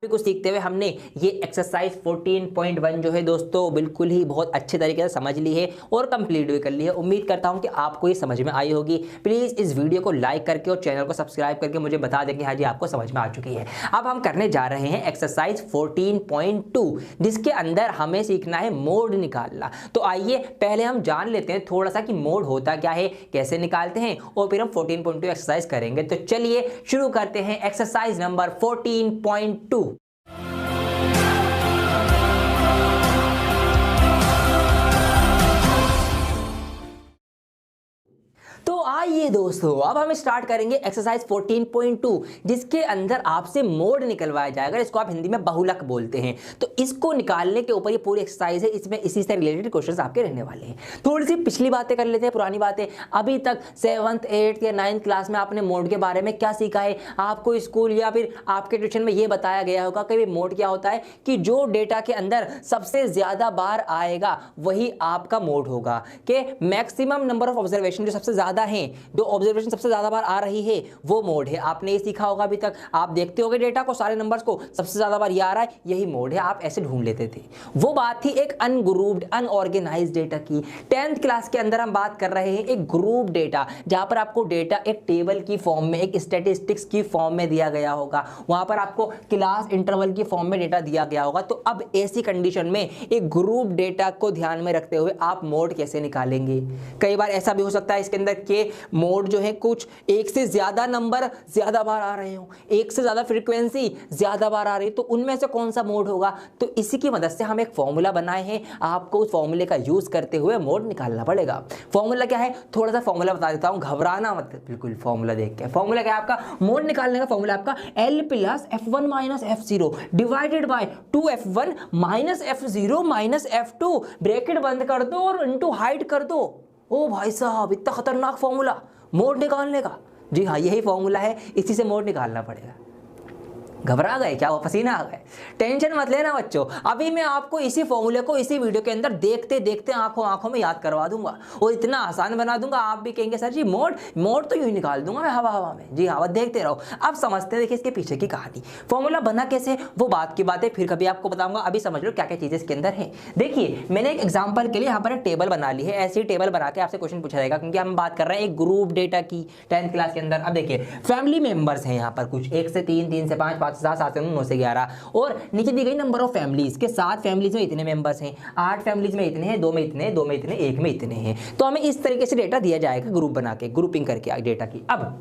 कुछ सीखते हुए हमने ये एक्सरसाइज 14.1 जो है दोस्तों बिल्कुल ही बहुत अच्छे तरीके से समझ ली है और कंप्लीट भी कर ली है। उम्मीद करता हूं कि आपको ये समझ में आई होगी। प्लीज़ इस वीडियो को लाइक करके और चैनल को सब्सक्राइब करके मुझे बता दें कि हाँ जी आपको समझ में आ चुकी है। अब हम करने जा रहे हैं एक्सरसाइज 14.2 जिसके अंदर हमें सीखना है मोड निकालना। तो आइए पहले हम जान लेते हैं थोड़ा सा कि मोड होता क्या है, कैसे निकालते हैं और फिर हम 14.2 एक्सरसाइज करेंगे। तो चलिए शुरू करते हैं एक्सरसाइज नंबर 14.2। तो आइए दोस्तों अब हम स्टार्ट करेंगे एक्सरसाइज 14.2 जिसके अंदर आपसे मोड निकलवाया जाएगा। इसको आप हिंदी में बहुलक बोलते हैं। तो इसको निकालने के ऊपर ये पूरी एक्सरसाइज है। इसमें इसी से रिलेटेड क्वेश्चंस आपके रहने वाले हैं। थोड़ी सी पिछली बातें कर लेते हैं, पुरानी बातें। अभी तक 7th 8th या 9th क्लास में आपने मोड के बारे में क्या सीखा है? आपको स्कूल या फिर आपके ट्यूशन में ये बताया गया होगा कि मोड क्या होता है कि जो डेटा के अंदर सबसे ज्यादा बार आएगा वही आपका मोड होगा। कि मैक्सिमम नंबर ऑफ ऑब्जर्वेशन जो सबसे ज्यादा है, जो ऑब्जर्वेशन सबसे ज्यादा बार आ रही है वो मोड है। आपने ये सीखा होगा अभी तक। आप देखते होगे डेटा को, सारे नंबर्स को, सबसे ज्यादा बार ये आ रहा है, यही मोड है। आप ऐसे ढूंढ लेते थे। वो बात थी एक अनग्रुप्ड अनऑर्गेनाइज्ड डेटा की। 10th क्लास के अंदर हम बात कर रहे हैं एक ग्रुप डेटा, जहां पर आपको डेटा एक टेबल की फॉर्म में, एक स्टैटिस्टिक्स की फॉर्म में दिया गया होगा। वहां पर आपको क्लास इंटरवल की फॉर्म में डेटा दिया गया होगा। तो अब ऐसी कंडीशन में एक ग्रुप डेटा को ध्यान में रखते हुए आप मोड कैसे निकालेंगे? कई बार ऐसा भी हो सकता है इसके अंदर के मोड जो है कुछ एक से ज्यादा नंबर ज्यादा बार आ रहे हो, एक से ज्यादा फ्रीक्वेंसी ज्यादा बार आ रही है। तो उनमें से कौन सा मोड होगा? तो इसी की मदद से हम एक फॉर्मूला बनाए हैं। आपको उस फॉर्मूले का यूज करते हुए मोड निकालना पड़ेगा। फॉर्मूला क्या है? थोड़ा सा फॉर्मूला बता देता हूं, घबराना मत बिल्कुल फॉर्मूला देख के। फॉर्मूला क्या है आपका? मोड निकालने का फॉर्मूला आपका L plus F1 minus F0 divided by 2F1 minus F0 minus F2 bracket बंद कर दो और इनटू हाइड कर दो। ओ भाई साहब, इतना खतरनाक फॉर्मूला मोड निकालने का। जी हाँ, यही फॉर्मूला है, इसी से मोड निकालना पड़ेगा। घबरा गए क्या? वो पसीना आ गए? टेंशन मत लेना बच्चों, अभी मैं आपको इसी फॉर्मूले को इसी वीडियो के अंदर देखते देखते आंखों में याद करवा दूंगा और इतना आसान बना दूंगा, आप भी कहेंगे सर जी मोड तो यूं ही निकाल दूंगा मैं हवा में। जी हाँ, देखते रहो। अब समझते हैं, देखिए इसके पीछे की कहानी। फॉर्मूला बना कैसे वो बात की बात है, फिर कभी आपको बताऊंगा। अभी समझ लो क्या क्या चीजें इसके अंदर है। देखिए मैंने एक एग्जाम्पल के लिए यहाँ पर एक टेबल बना ली है। ऐसी टेबल बना के आपसे क्वेश्चन पूछा जाएगा, क्योंकि हम बात कर रहे हैं एक ग्रुप डेटा की 10th क्लास के अंदर। अब देखिए फैमिली मेंबर्स हैं यहाँ पर कुछ 1 से 3, 3 से 5, 5 से 7, 7 से 9 से 11 और नीचे दी गई नंबर ऑफ फैमिलीज के 7 फैमिलीज में इतने मेंबर्स हैं, 8 फैमिलीज में इतने हैं, 2 में इतने, 2 में इतने, 1 में इतने हैं। तो हमें इस तरीके से डेटा दिया जाएगा ग्रुप बना के, ग्रुपिंग करके डेटा की। अब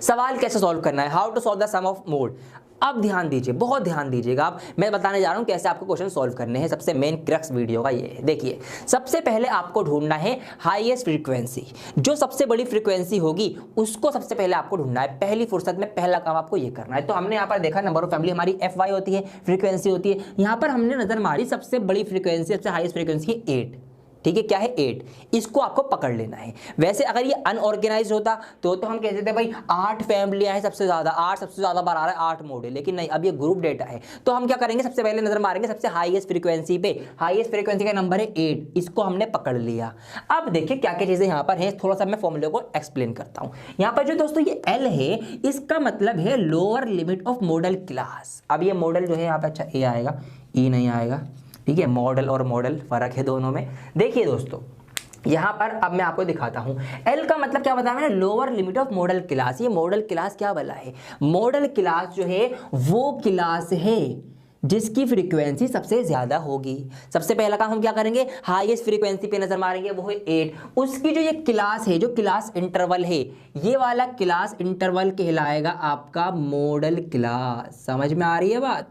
सवाल कैसे सॉल्व करना है? How to solve the sum of mode. अब ध्यान दीजिए, बहुत ध्यान दीजिएगा। आप मैं बताने जा रहा हूं कैसे आपको क्वेश्चन सॉल्व करने हैं। सबसे मेन क्रक्स वीडियो का ये है। देखिए सबसे पहले आपको ढूंढना है हाईएस्ट फ्रीक्वेंसी। जो सबसे बड़ी फ्रीक्वेंसी होगी उसको सबसे पहले आपको ढूंढना है। पहली फुर्सत में पहला काम आपको ये करना है। तो हमने यहाँ पर देखा नंबर ऑफ फैमिली हमारी FY होती है, फ्रीक्वेंसी होती है। यहाँ पर हमने नजर मारी सबसे बड़ी फ्रीक्वेंसी, सबसे हाईएस्ट फ्रीक्वेंसी है 8। ठीक है, क्या है? 8। इसको आपको पकड़ लेना है। वैसे अगर ये अनऑर्गेनाइज्ड होता तो हम कहते थे भाई 8 फैमिलियां हैं सबसे ज्यादा, 8 सबसे ज्यादा बार आ रहा है, 8 मोड है। लेकिन नहीं, अब ये ग्रुप डेटा है। तो हम क्या करेंगे? सबसे पहले नजर मारेंगे सबसे हाईएस्ट फ्रीक्वेंसी पे। हाईएस्ट फ्रीक्वेंसी का नंबर है 8, इसको हमने पकड़ लिया। अब देखिए क्या क्या चीजें यहाँ पर है, थोड़ा सा मैं फॉर्मूले को एक्सप्लेन करता हूँ। यहाँ पर जो दोस्तों ये L है, इसका मतलब है lower limit of model class. अब ये मॉडल जो है यहाँ पे, अच्छा A आएगा, E नहीं आएगा। ठीक है, मॉडल और मॉडल फर्क है दोनों में। देखिए दोस्तों यहां पर अब मैं आपको दिखाता हूं। L का मतलब क्या बताया मैंने? Lower limit of model class. ये मॉडल क्लास क्या वाला है? मॉडल क्लास जो है वो क्लास है जिसकी फ्रीक्वेंसी सबसे ज्यादा होगी। सबसे पहला काम हम क्या करेंगे? हाईएस्ट फ्रीक्वेंसी पे नजर मारेंगे, वो है 8। उसकी जो ये क्लास है, जो क्लास इंटरवल है, ये वाला क्लास इंटरवल कहलाएगा आपका मॉडल क्लास। समझ में आ रही है बात?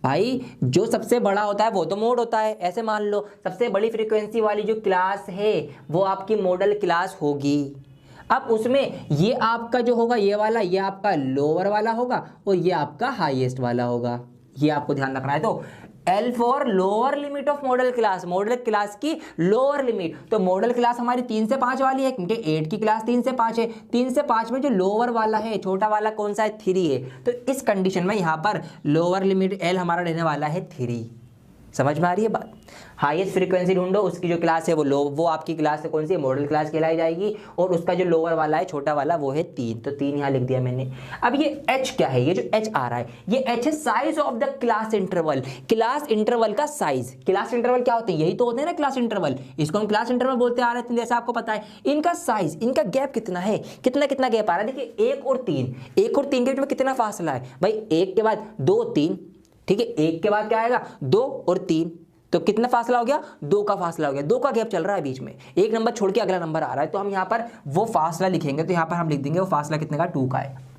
भाई जो सबसे बड़ा होता है वो तो मोड होता है। ऐसे मान लो सबसे बड़ी फ्रीक्वेंसी वाली जो क्लास है वो आपकी मॉडल क्लास होगी। अब उसमें ये आपका जो होगा, ये वाला, ये आपका लोअर वाला होगा और ये आपका हाईएस्ट वाला होगा। ये आपको ध्यान रखना है। तो L for lower limit of model class, model class की लोअर लिमिट। तो मॉडल क्लास हमारी 3 से 5 वाली है, क्योंकि 8 की क्लास 3 से 5 है। 3 से 5 में जो लोअर वाला है, छोटा वाला कौन सा है? 3 है। तो इस कंडीशन में यहाँ पर लोअर लिमिट L हमारा रहने वाला है 3। समझ में आ रही है बात। हाईएस्ट फ्रीक्वेंसी ढूंढो, उसकी जो क्लास है वो लो, वो आपकी क्लास है कौन सी, मॉडल क्लास कहलाई जाएगी, और उसका जो लोअर वाला है छोटा वाला वो है 3, तो 3 यहाँ लिख दिया मैंने। अब ये h क्या है, ये जो h आ रहा है ये h है size of the class interval, class interval का साइज। क्लास इंटरवल क्या होते हैं, यही तो होते हैं ना क्लास इंटरवल, इसको हम क्लास इंटरवल बोलते आ रहे थे जैसा आपको पता है। इनका साइज, इनका गैप कितना है, कितना कितना गैप आ रहा है, देखिए 1 और 3, 1 और 3 के बीच में कितना फासला है भाई, 1 के बाद 2 3, ठीक है, 1 के बाद क्या आएगा 2 और 3, तो कितना फासला हो गया, 2 का फासला हो गया, 2 का गैप चल रहा है बीच में, एक नंबर छोड़ के अगला नंबर आ रहा है, तो हम यहाँ पर वो फासला लिखेंगे, तो यहाँ पर हम लिख देंगे वो फासला कितने का, 2 का है।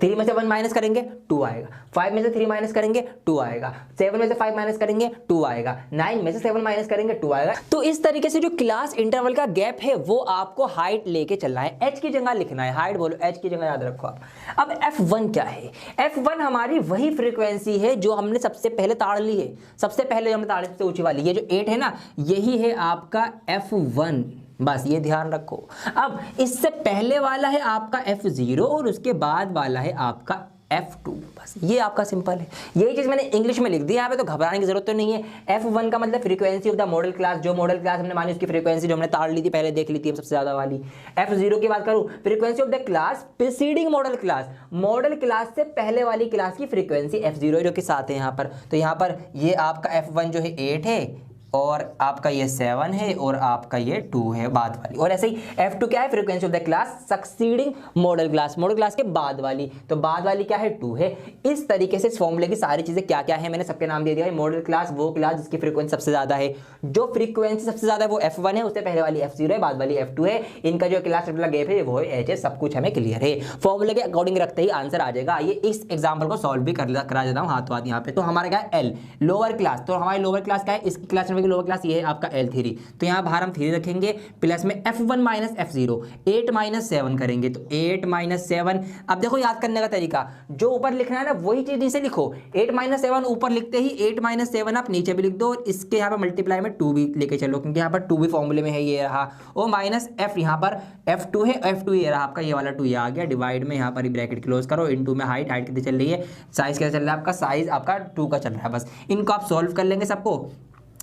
3 में से 1 माइनस करेंगे 2 आएगा, 5 में से 3 माइनस करेंगे 2 आएगा, 7 में से 5 माइनस करेंगे 2 आएगा, 9 में से 7 माइनस करेंगे 2 आएगा। तो इस तरीके से जो क्लास इंटरवल का गैप है वो आपको हाइट लेके चलना है, h की जगह लिखना है, हाइट बोलो h की जगह याद रखो आप। अब f1 क्या है, f1 हमारी वही फ्रीक्वेंसी है जो हमने सबसे पहले ताड़ ली है, सबसे पहले हमने ताड़ी सबसे ऊंची वाली, ये जो 8 है ना यही है आपका f1, बस ये ध्यान रखो। अब इससे पहले वाला है आपका f0 और उसके बाद वाला है आपका f2, बस ये आपका सिंपल है। यही चीज मैंने इंग्लिश में लिख दी यहाँ पे, तो घबराने की जरूरत तो नहीं है। f1 का मतलब frequency of the model class, जो मॉडल क्लास हमने मानी उसकी फ्रीक्वेंसी जो हमने ताड़ ली थी पहले, देख ली थी हम सबसे ज्यादा वाली। f0 की बात करूं, frequency of the class preceding model class, model class से पहले वाली क्लास की फ्रीक्वेंसी f0 जो कि 7 है यहाँ पर, तो यहाँ पर ये आपका f1 जो है 8 है और आपका ये 7 है और आपका ये 2 है बाद वाली, और ऐसे ही f2 क्या है, frequency of the class succeeding model class, model class के बाद वाली, तो बाद वाली क्या है 2 है। इस तरीके से इस फॉर्मूले की सारी चीजें क्या क्या है मैंने सबके नाम दे दिया है। मॉडल क्लास वो क्लास जिसकी फ्रीक्वेंसी सबसे ज्यादा है, जो फ्रीक्वेंसी सबसे ज्यादा है वो f1 है, उससे पहले वाली f0 है, बाद वाली f2 है, इनका जो क्लास गैप है वो है h है, सब कुछ हमें क्लियर है। फॉर्मूले के अकॉर्डिंग रखते ही आंसर आ जाएगा। आइए इस एग्जाम्पल को सॉल्व भी करा देता हूँ हाथों हाथ यहाँ पे। तो हमारा क्या है l लोअर क्लास, तो हमारी लोअर क्लास क्या है, इसकी क्लास में लोअर क्लास ये है आपका L3, तो यहाँ बाहर हम 3 रखेंगे, प्लस में f1 माइनस f0, 8 माइनस 7 करेंगे, तो 8 माइनस 7। अब देखो याद करने का तरीका, जो ऊपर लिखना है ना वही चीज नीचे लिखो, 8 माइनस 7 ऊपर लिखते ही 8 माइनस 7 आप नीचे भी लिख दो, और इसके यहाँ पर मल्टीप्लाई में 2 भी लेके चलो, क्योंकि यहाँ पर 2 भी फॉर्मूले में है, ये रहा, और माइनस f यहाँ पर f2 है, f2 ये रहा आपका, ये वाला 2 ये आ गया, डिवाइड में यहाँ पर ब्रैकेट क्लोज करो, इनटू में हाइट कितनी चल रही है, साइज क्या चल रहा है आपका, साइज आपका 2 का चल रहा है। बस इनको आप सॉल्व कर लेंगे सबको,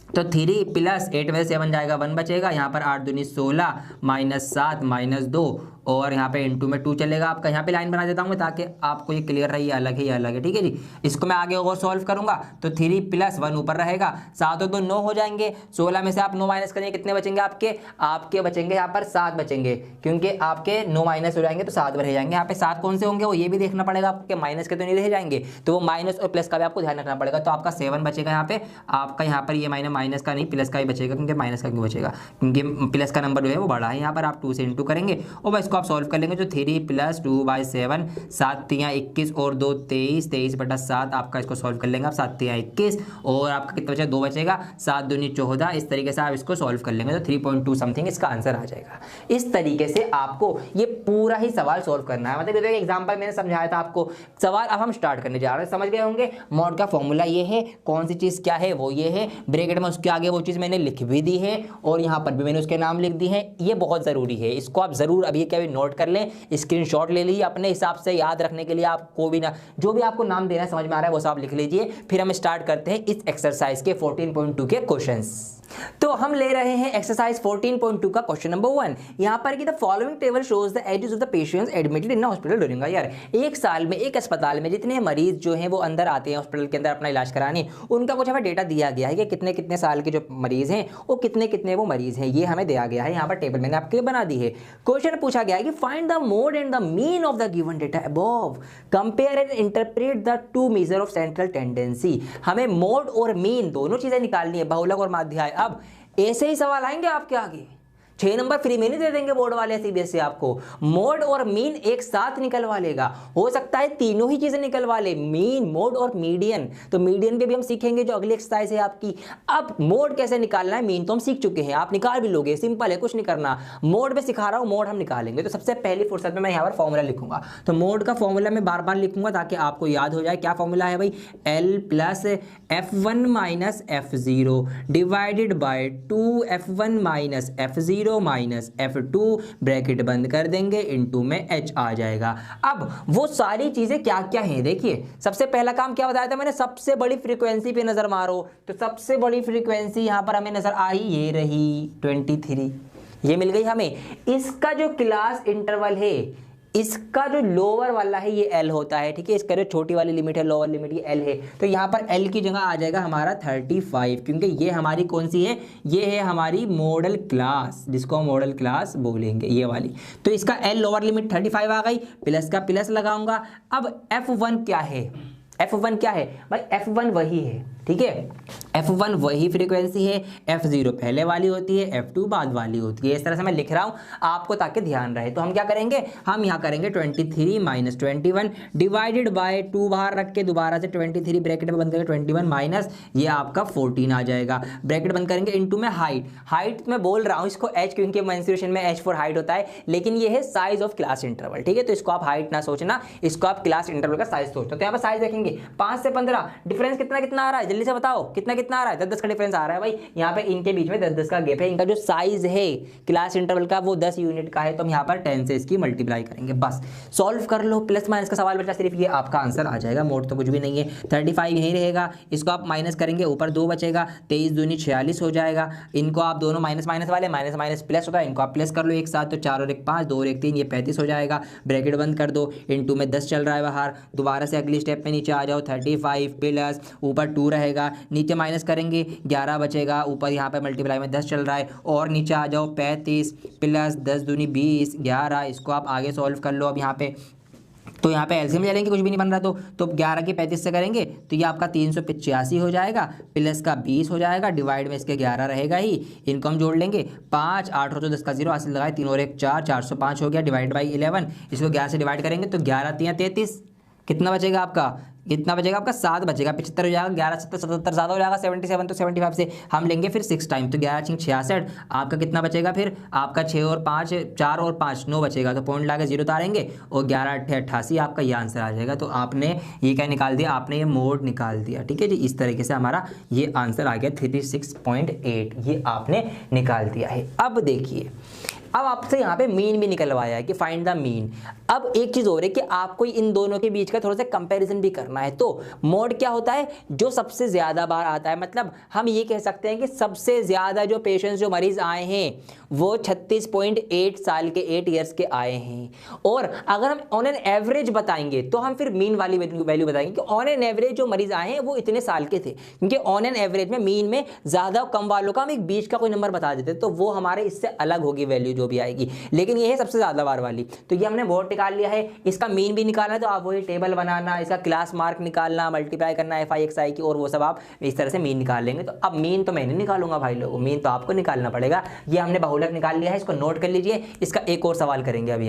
तो 3 प्लस 8 में से 7 जाएगा 1 बचेगा, यहाँ पर 8 दूनी 16 माइनस 7 माइनस 2, और यहाँ पे इनटू में 2 चलेगा आपका। यहाँ पे लाइन बना देता हूँ मैं ताकि आपको ये क्लियर रही, अलग ही अलग है, ठीक है जी। इसको मैं आगे और सॉल्व करूंगा, तो 3 प्लस 1 ऊपर रहेगा, 7 और 2 9 हो जाएंगे, 16 में से आप 9 माइनस करेंगे कितने बचेंगे आपके बचेंगे यहाँ पर 7 बचेंगे, क्योंकि आपके 9 माइनस हो जाएंगे तो 7 रह जाएंगे। यहाँ पे 7 कौन से होंगे वो ये भी देखना पड़ेगा आपके, माइनस के तो नहीं रह जाएंगे, तो वो माइनस और प्लस का भी आपको ध्यान रखना पड़ेगा। तो आपका 7 बचेगा यहाँ पे आपका, यहाँ पर ये माइनस का नहीं प्लस का ही बचेगा, क्योंकि माइनस का क्यों बचेगा, क्योंकि प्लस का नंबर जो है वो बड़ा है। यहाँ पर आप 2 से इंटू करेंगे और बस इसको आप सॉल्व कर लेंगे, तो 3 प्लस 2/7, 7 3 21 और 2 23, 23/7 आपका, इसको सॉल्व कर लेंगे आप, 7 3 21 और आपका कितना बचेगा 2 बचेगा, 7 दूनी 14, इस तरीके से आप इसको सॉल्व कर लेंगे, तो 3.2 समथिंग इसका आंसर आ जाएगा। इस तरीके से आपको ये पूरा ही सवाल सॉल्व करना है। मतलब एग्जाम्पल मैंने समझाया था आपको, सवाल अब हम स्टार्ट करने जा रहे हैं। समझ गए होंगे मॉड का फॉर्मूला ये है, कौन सी चीज़ क्या है वो ये है, ब्रैकेट में उसके आगे वो चीज़ मैंने लिख भी दी है, और यहाँ पर भी मैंने उसके नाम लिख दी है। ये बहुत ज़रूरी है, इसको आप ज़रूर अभी क्या भी नोट कर लें, स्क्रीनशॉट ले लीजिए, अपने हिसाब से याद रखने के लिए आपको भी ना, जो भी आपको नाम देना है समझ में आ रहा है वो सब लिख लीजिए। फिर हम स्टार्ट करते हैं इस एक्सरसाइज के 14.2 के क्वेश्चंस। तो हम ले रहे हैं एक्सरसाइज 14.2 का क्वेश्चन नंबर 1। यहाँ पर कि the following table shows the ages of the patients admitted in hospital during a year. एक साल में एक अस्पताल में जितने मरीज जो हैं वो अंदर आते हैं हॉस्पिटल के अंदर अपना इलाज कराने, उनका कुछ हमें डेटा दिया गया है कि कितने कितने साल के जो मरीज हैं वो कितने वो मरीज हैं, ये हमें दिया गया है। यहाँ पर टेबल मैंने आपके लिए बना दी है। क्वेश्चन पूछा गया है कि find the mode and the mean of the given data above, compare and interpret the two measure of central tendency. हमें मोड और मीन दोनों चीजें निकालनी है, बहुलक और माध्याय। अब ऐसे ही सवाल आएंगे आपके आगे, 6 नंबर फ्री में नहीं दे देंगे बोर्ड वाले सीबीएसई आपको। मोड और मीन एक साथ निकलवा लेगा, हो सकता है तीनों ही चीजें निकलवा ले, मीन मोड और मीडियन। तो मीडियन पे भी हम सीखेंगे जो अगली एक्सरसाइज है आपकी। अब मोड कैसे निकालना है, मीन तो हम सीख चुके हैं, आप निकाल भी लोगे, सिंपल है, कुछ नहीं करना। मोड पे सिखा रहा हूं, मोड हम निकालेंगे। तो सबसे पहली फुर्सत में मैं यहाँ पर फॉर्मूला लिखूंगा, तो मोड का फॉर्मूला मैं बार बार लिखूंगा ताकि आपको याद हो जाए। क्या फॉर्मूला है भाई, L plus F1 minus F0 divided by 2 F1 minus F0 F0 minus F2 bracket बंद कर देंगे, इनटू में H आ जाएगा। अब वो सारी चीजें क्या क्या हैं देखिए, सबसे पहला काम क्या बताया था मैंने, सबसे बड़ी फ्रीक्वेंसी पे नजर मारो, तो सबसे बड़ी फ्रीक्वेंसी यहां पर हमें नजर आई, ये रही 23, ये मिल गई हमें। इसका जो क्लास इंटरवल है, इसका जो लोअर वाला है ये L होता है, ठीक है, इसका जो छोटी वाली लिमिट है, लोअर लिमिट ये L है, तो यहाँ पर L की जगह आ जाएगा हमारा 35, क्योंकि ये हमारी कौन सी है, ये है हमारी मॉडल क्लास, जिसको हम मॉडल क्लास बोलेंगे, ये वाली। तो इसका L लोअर लिमिट 35 आ गई, प्लस का प्लस लगाऊंगा। अब F1 क्या है, F1 क्या है भाई, F1 वही है, ठीक है, F1 वही फ्रीक्वेंसी है, F0 पहले वाली होती है, F2 बाद वाली होती है, इस तरह से मैं लिख रहा हूं आपको ताकि ध्यान रहे। तो हम क्या करेंगे, हम यहाँ करेंगे 23 माइनस 21 डिवाइडेड बाय 2 बाहर रख के दोबारा से 23 ब्रैकेट में बंद करेंगे, 21 माइनस ये आपका 14 आ जाएगा, ब्रैकेट बंद करेंगे, इनटू में हाइट मैं बोल रहा हूँ इसको H, क्योंकि मेंस्ट्रुएशन में H फॉर हाइट होता है, लेकिन ये है साइज ऑफ क्लास इंटरवल, ठीक है, तो इसको आप हाइट ना सोचना, इसको आप क्लास इंटरवल का साइज सोचना। तो यहाँ पर साइज देखेंगे 5 से 15 डिफरेंस कितना आ रहा है, जल्दी से बताओ कितना आ रहा है, 10-10 का डिफरेंस आ रहा है भाई, यहाँ पे इनके बीच में 10-10 का गैप है, इनका जो साइज है क्लास इंटरवल का वो 10 यूनिट का है, तो हम यहाँ पर 10 से इसकी मल्टीप्लाई करेंगे, बस सॉल्व कर लो, प्लस माइनस का सवाल बचा सिर्फ, ये आपका आंसर आ जाएगा, मोड तो कुछ भी नहीं है। 35 यही रहेगा, इसको आप माइनस करेंगे, ऊपर 2 बचेगा, 23 दूनी 46 हो जाएगा, इनको आप दोनों माइनस माइनस वाले माइनस माइनस प्लस होता है, इनको आप प्लस कर लो एक साथ, तो 4 और 1 5, 2 और 1 3, ये 35 हो जाएगा, ब्रैकेट बंद कर दो, इनटू में 10 चल रहा है बाहर, दोबारा से अगली स्टेप पे नीचे आ जाओ, 35 प्लस ऊपर 2 रहेगा, नीचे माइनस करेंगे 11 बचेगा, ऊपर यहाँ पे मल्टीप्लाई में 10 चल रहा है, और नीचे आ जाओ 35 प्लस 10 दूनी 20 11, इसको आप आगे सॉल्व कर लो। अब यहाँ पे तो यहाँ पे एलसीएम ले लेंगे, कुछ भी नहीं बन रहा, तो 11 की 35 से करेंगे तो ये आपका 385 हो जाएगा, प्लस का 20 हो जाएगा, डिवाइड में इसके 11 रहेगा ही, इनको हम जोड़ लेंगे 5 8 और 10 का 0 हासिल लगाए, 3 और 1 4, 405 हो गया, डिवाइड बाई 11, इसको 11 से डिवाइड करेंगे तो 11 3 33, कितना बचेगा आपका, कितना बचेगा आपका 7 बचेगा, 75 हो जाएगा, 11 7 77 ज़्यादा हो जाएगा, 77 तो 75 से हम लेंगे फिर 6 टाइम, तो 11 6 66, आपका कितना बचेगा, फिर आपका 6 और 5 4 और 5 9 बचेगा, तो पॉइंट ला के 0 उतारेंगे और 11 8 88, आपका ये आंसर आ जाएगा। तो आपने ये क्या निकाल दिया, आपने ये मोड निकाल दिया, ठीक है जी, इस तरीके से हमारा ये आंसर आ गया 36.8, ये आपने निकाल दिया है। अब देखिए, अब आपसे यहाँ पे मीन भी निकलवाया है कि फाइंड द मीन। अब एक चीज और है कि आपको इन दोनों के बीच का थोड़ा सा कंपैरिजन भी करना है। तो मोड क्या होता है, जो सबसे ज्यादा बार आता है, मतलब हम ये कह सकते हैं कि सबसे ज्यादा जो पेशेंट्स जो मरीज आए हैं वो 36.8 साल के 8 ईयर्स के आए हैं। और अगर हम ऑन एन एवरेज बताएंगे तो हम फिर मीन वाली वैल्यू बताएंगे कि ऑन एन एवरेज जो मरीज आए हैं वो इतने साल के थे, क्योंकि ऑन एन एवरेज में मीन में ज्यादा कम वालों का हम एक बीच का कोई नंबर बता देते, तो वो हमारे इससे अलग होगी वैल्यू जो भी आएगी, लेकिन ये है सबसे ज्यादा बार वाली। तो ये हमने मोड निकाल लिया है, इसका मीन भी निकालना है, तो आप वही टेबल बनाना, इसका क्लास मार्क निकालना, मल्टीप्लाई करना एफ आई एक्स आई की, और वो सब आप इस तरह से मीन निकाल लेंगे। तो अब मीन तो मैं नहीं निकालूंगा भाई लोगों, मीन तो आपको निकालना पड़ेगा। ये हमने बहुलक निकाल लिया है, इसको नोट कर लीजिए। इसका एक और सवाल करेंगे अभी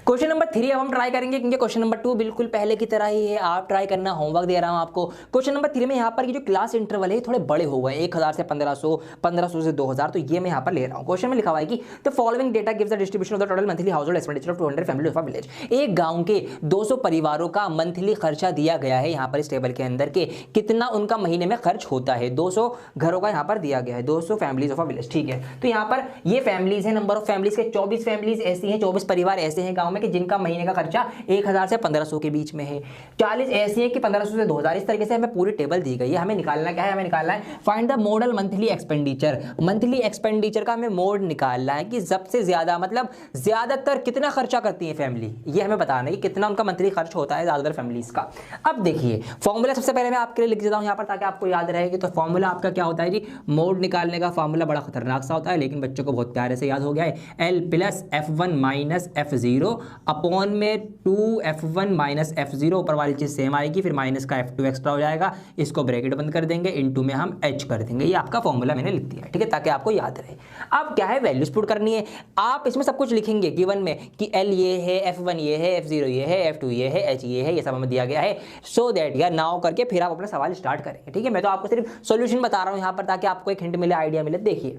क्वेश्चन नंबर 3 अब हम ट्राई करेंगे, क्योंकि क्वेश्चन नंबर 2 बिल्कुल पहले की तरह ही है, आप ट्राई करना, होमवर्क दे रहा हूं आपको। क्वेश्चन नंबर 3 में यहाँ पर जो क्लास इंटरवल है थोड़े बड़े हो गए, 1000 से 1500, 1500 से 2000, तो ये मैं यहाँ पर ले रहा हूँ। क्वेश्चन में लिखा हुआ है कि the following data gives the distribution of the total monthly household expenditure of 200 family of a village. एक गांव के 200 परिवारों का मंथली खर्चा दिया गया है यहाँ पर इस टेबल के अंदर के कितना उनका महीने में खर्च होता है। 200 घरों का यहाँ पर दिया गया है, 200 फैमिलीज ऑफ अ विलेज, ठीक है। तो यहाँ पर ये फैमिलीज है, नंबर ऑफ फैमिलीज के 24 फैमिलीज ऐसी हैं, 24 परिवार ऐसे हैं गांव में कि जिनका महीने का खर्चा 1000 से 1500 के बीच में है। 40 ऐसी है कि 1500 से 2000, इस तरीके से हमें पूरी टेबल दी गई है। हमें निकालना क्या है, हमें निकालना है find the model monthly expenditure. Monthly expenditure का हमें मोड निकालना है कि सबसे ज्यादा मतलब ज्यादातर कितना खर्चा करती है फैमिली, ये हमें बताना है कि कितना उनका मंथली खर्च होता है ज्यादातर फैमिलीज का। अब देखिए फॉर्मूला सबसे पहले मैं आपके लिए लिख देता हूं यहाँ पर ताकि आपको याद रहेगी। तो फॉर्मूला आपका क्या होता है जी, मोड निकालने का फॉर्मूला बड़ा खतरनाक सा होता है, लेकिन बच्चों को बहुत प्यारे से याद हो गया है। L plus F1 minus F0 upon में 2F1 माइनस F0, ऊपर वाली चीज सेम आएगी, फिर माइनस का F2 एक्स्ट्रा हो जाएगा, इसको ब्रैकेट बंद कर देंगे, इनटू में हम H कर देंगे। ये आपका फॉर्मूला मैंने लिख दिया है, ठीक है, ताकि आपको याद रहे। अब क्या है, वैल्यूज पुट करनी है। आप इसमें सब कुछ लिखेंगे गिवन में कि L ये है, F1 ये है, F0 ये है, F2 ये है, H ये है, ये सब हमें दिया गया है, सो दैट या नाउ करके फिर आप अपना सवाल स्टार्ट करेंगे, ठीक है। मैं तो आपको सिर्फ सॉल्यूशन बता रहा हूं यहाँ पर ताकि आपको एक हिंट मिले, आइडिया मिले। देखिए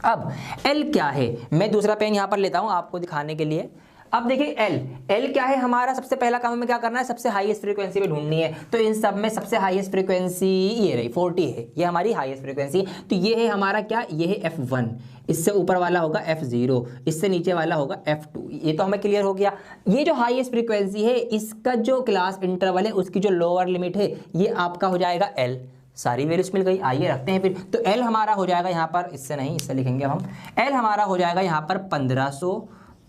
अब L क्या है, मैं दूसरा पेन यहाँ पर लेता हूँ आपको दिखाने के लिए। अब देखिए एल क्या है हमारा, सबसे पहला काम हमें क्या करना है, सबसे हाईएस्ट फ्रीक्वेंसी पे ढूंढनी है। तो इन सब में सबसे हाईएस्ट फ्रीक्वेंसी ये रही 40 है, ये हमारी हाईएस्ट फ्रीक्वेंसी। तो ये है हमारा क्या, ये है F1, इससे ऊपर वाला होगा F0, इससे नीचे वाला होगा F2। ये तो हमें क्लियर हो गया। ये जो हाईएस्ट फ्रीक्वेंसी है इसका जो क्लास इंटरवल है उसकी जो लोअर लिमिट है ये आपका हो जाएगा L। सारी वैल्यूज मिल गई, आइए रखते हैं फिर। तो L हमारा हो जाएगा यहाँ पर, इससे नहीं इससे लिखेंगे हम, L हमारा हो जाएगा यहाँ पर 1500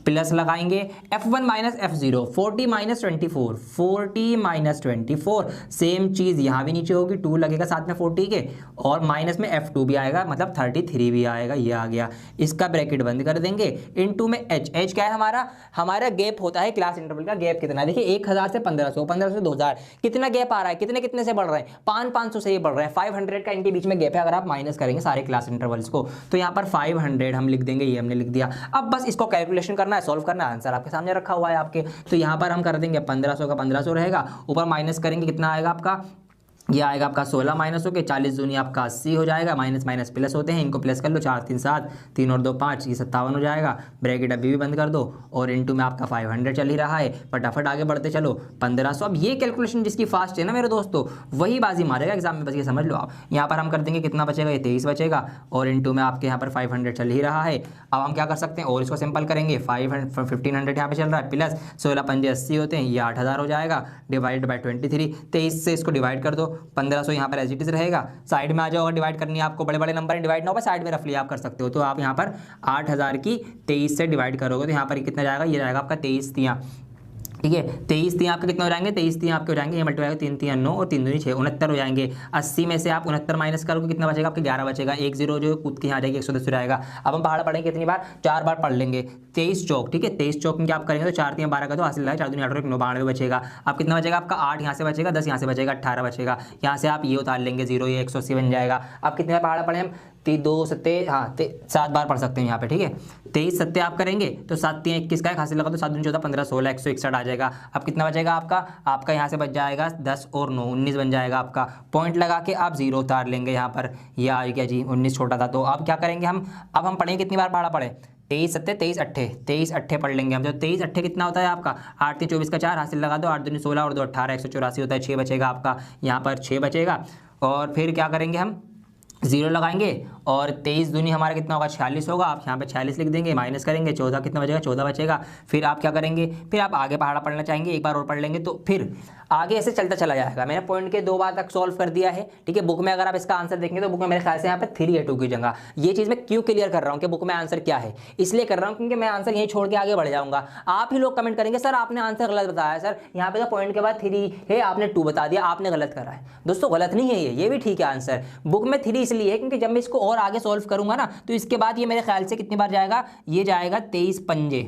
प्लस लगाएंगे F1 minus F0, 40 minus 24, 40 minus 24, same चीज़ यहाँ भी नीचे होगी, 2 लगेगा साथ में 40 के, और माइनस में F2 भी आएगा, मतलब 33 भी आएगा, ये आ गया। इसका ब्रैकेट बंद कर देंगे, इनटू में H क्या है हमारा गैप होता है क्लास इंटरवल का, गैप कितना है देखिए 1000 से 1500, 1500 से 2000, कितना गैप आ रहा है, कितने से बढ़ रहे हैं, 500 से ये बढ़ रहे हैं, 500 का इनके बीच में गैप है। अगर आप माइनस करेंगे सारे क्लास इंटरवल्स को तो यहाँ पर 500 हम लिख देंगे, ये हमने लिख दिया। अब बस इसको कैलकुलेशन करना, सॉल्व करना, आंसर आपके सामने रखा हुआ है आपके। तो यहां पर हम कर देंगे 1500 का 1500 रहेगा, ऊपर माइनस करेंगे कितना आएगा आपका, ये आएगा आपका 16 माइनस हो के 40 दूनी आपका 80 हो जाएगा, माइनस माइनस प्लस होते हैं, इनको प्लस कर लो, 4 3 7, 3 और 2 5, ये 57 हो जाएगा। ब्रैकेट अभी भी बंद कर दो, और इनटू में आपका 500 चल ही रहा है। फटाफट आगे बढ़ते चलो, 1500। अब ये कैलकुलेशन जिसकी फास्ट है ना मेरे दोस्तों, वही बाजी मारेगा एग्जाम में, बस ये समझ लो आप। यहाँ पर हम कर देंगे कितना बचेगा, ये 23 बचेगा, और इनटू में आपके यहाँ पर 500 चल ही रहा है। अब हम क्या कर सकते हैं, और इसको सिंपल करेंगे, 1500 यहाँ पे चल रहा है, प्लस 16 पंजे 80 होते हैं, ये 8000 हो जाएगा, डिवाइड बाई 23, 23 से इसको डिवाइड कर दो, 1500 यहाँ पर एज इट इज रहेगा। साइड में आ जाओ, अगर डिवाइड करनी है आपको, बड़े बड़े नंबर डिवाइड ना हो, साइड में रफली आप कर सकते हो। तो आप यहाँ पर 8000 की 23 से डिवाइड करोगे तो यहाँ पर कितना जाएगा, ये जाएगा आपका 23 तियाँ, ठीक है। 23 तीन आपके कितने हो जाएंगे, 23 तीन आपके हो जाएंगे, ये मल्टीप्लाई 3 3 9 और 3 दूनी 6, 69 हो जाएंगे। 80 में से आप 69 माइनस करोगे कितना बचेगा आपके, 11 बचेगा। 1 0 जो कूद के यहाँ आ जाएगी, 110 हो जाएगा। अब हम पहाड़ पढ़ेंगे कितनी बार, 4 बार पढ़ लेंगे। 23 चौक, ठीक है, 23 चौक में क्या आप करेंगे तो 4 3 12 का तो हासिल है, 4 दूनी 8 9 92 बचेगा। अब कितना बचेगा आपका, 8 यहाँ से बचेगा, 10 यहाँ से बचेगा, 18 बचेगा। यहाँ से आप ये उतार लेंगे 0, ये 180 बन जाएगा। अब कितने बार पहाड़ पढ़े हम, 2 सत्ते, हाँ 7 बार पढ़ सकते हैं यहाँ पे, ठीक है। 23 सत्ते आप करेंगे तो 7 3 21 का हासिल लगा तो 7 दूनी 14 15 16 161 आ जाएगा। अब कितना बचेगा आपका यहाँ से बच जाएगा 10 और 9 19 बन जाएगा आपका। पॉइंट लगा के आप 0 उतार लेंगे यहाँ पर, ये आ गया जी 19 छोटा था। तो अब क्या करेंगे हम, अब हम पढ़ेंगे कितनी बार पढ़ा पढ़े, 23 सत्ते 23 अट्ठे, 23 अट्ठे पढ़ लेंगे हम। तो 23 अट्ठे कितना होता है आपका, 8 3 24 का 4 हासिल लगा दो, 8 दूनी 16 और 2 18 184 होता है, 6 बचेगा आपका, यहाँ पर 6 बचेगा। और फिर क्या करेंगे हम, 0 लगाएंगे, और 23 दूनी हमारा कितना होगा, 46 होगा। आप यहाँ पे 46 लिख देंगे, माइनस करेंगे, 14 कितना बचेगा, 14 बचेगा। फिर आप क्या करेंगे, फिर आप आगे पहाड़ा पढ़ना चाहेंगे, एक बार और पढ़ लेंगे तो फिर आगे ऐसे चलता चला जाएगा। मैंने पॉइंट के 2 बार तक सॉल्व कर दिया है, ठीक है। बुक में अगर आप इसका आंसर देखेंगे तो बुक में मेरे ख्याल से यहाँ पे 3 या 2 की जगह। ये चीज़ मैं क्यों क्लियर कर रहा हूँ कि बुक में आंसर क्या है, इसलिए कर रहा हूँ क्योंकि मैं आंसर यहीं छोड़ के आगे बढ़ जाऊँगा। आप ही लोग कमेंट करेंगे सर आपने आंसर गलत बताया, सर यहाँ पे तो पॉइंट के बाद 3 है, आपने 2 बता दिया, आपने गलत करा है। दोस्तों गलत नहीं है, ये भी ठीक है आंसर। बुक में 3 इसलिए है क्योंकि जब मैं इसको और आगे सॉल्व करूंगा ना तो इसके बाद ये मेरे ख्याल से कितनी बार जाएगा, ये जाएगा 23 पंजे,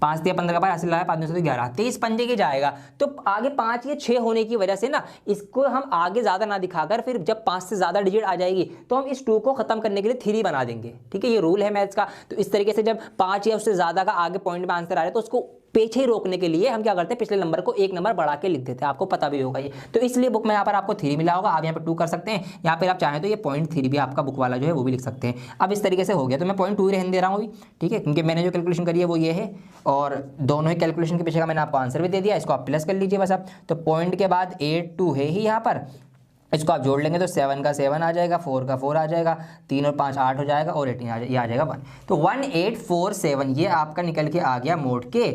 5 3 15 का बार हासिल लगा, 5 9 से 11, 23 पंजे के जाएगा। तो आगे 5 या 6 होने की वजह से ना इसको हम आगे ज़्यादा ना दिखाकर फिर जब 5 से ज़्यादा डिजिट आ जाएगी तो हम इस 2 को ख़त्म करने के लिए 3 बना देंगे, ठीक है। ये रूल है मैथ्स का। तो इस तरीके से जब 5 या उससे ज़्यादा का आगे पॉइंट में आंसर आ रहा है तो उसको पीछे ही रोकने के लिए हम क्या करते हैं, पिछले नंबर को 1 नंबर बढ़ा के लिख देते हैं, आपको पता भी होगा ये। तो इसलिए बुक में यहाँ पर आपको 3 मिला होगा, आप यहाँ पर 2 कर सकते हैं, यहाँ पर आप चाहें तो ये पॉइंट 3 भी आपका बुक वाला जो है वो भी लिख सकते हैं। अब इस तरीके से हो गया, तो मैं पॉइंट 2 रहने दे रहा हूँ अभी, ठीक है, क्योंकि मैंने जो कैलकुलेशन करी है वो ये है, और दोनों ही कैलकुलेशन के पीछे का मैंने आपको आंसर भी दे दिया, इसको आप प्लस कर लीजिए बस अब। तो पॉइंट के बाद 8 2 है ही यहाँ पर, इसको आप जोड़ लेंगे तो 7 का 7 आ जाएगा, 4 का 4 आ जाएगा, 3 और 5 8 हो जाएगा, और 18 ये आ जाएगा 1। तो 1847 ये आपका निकल के आ गया मोड के।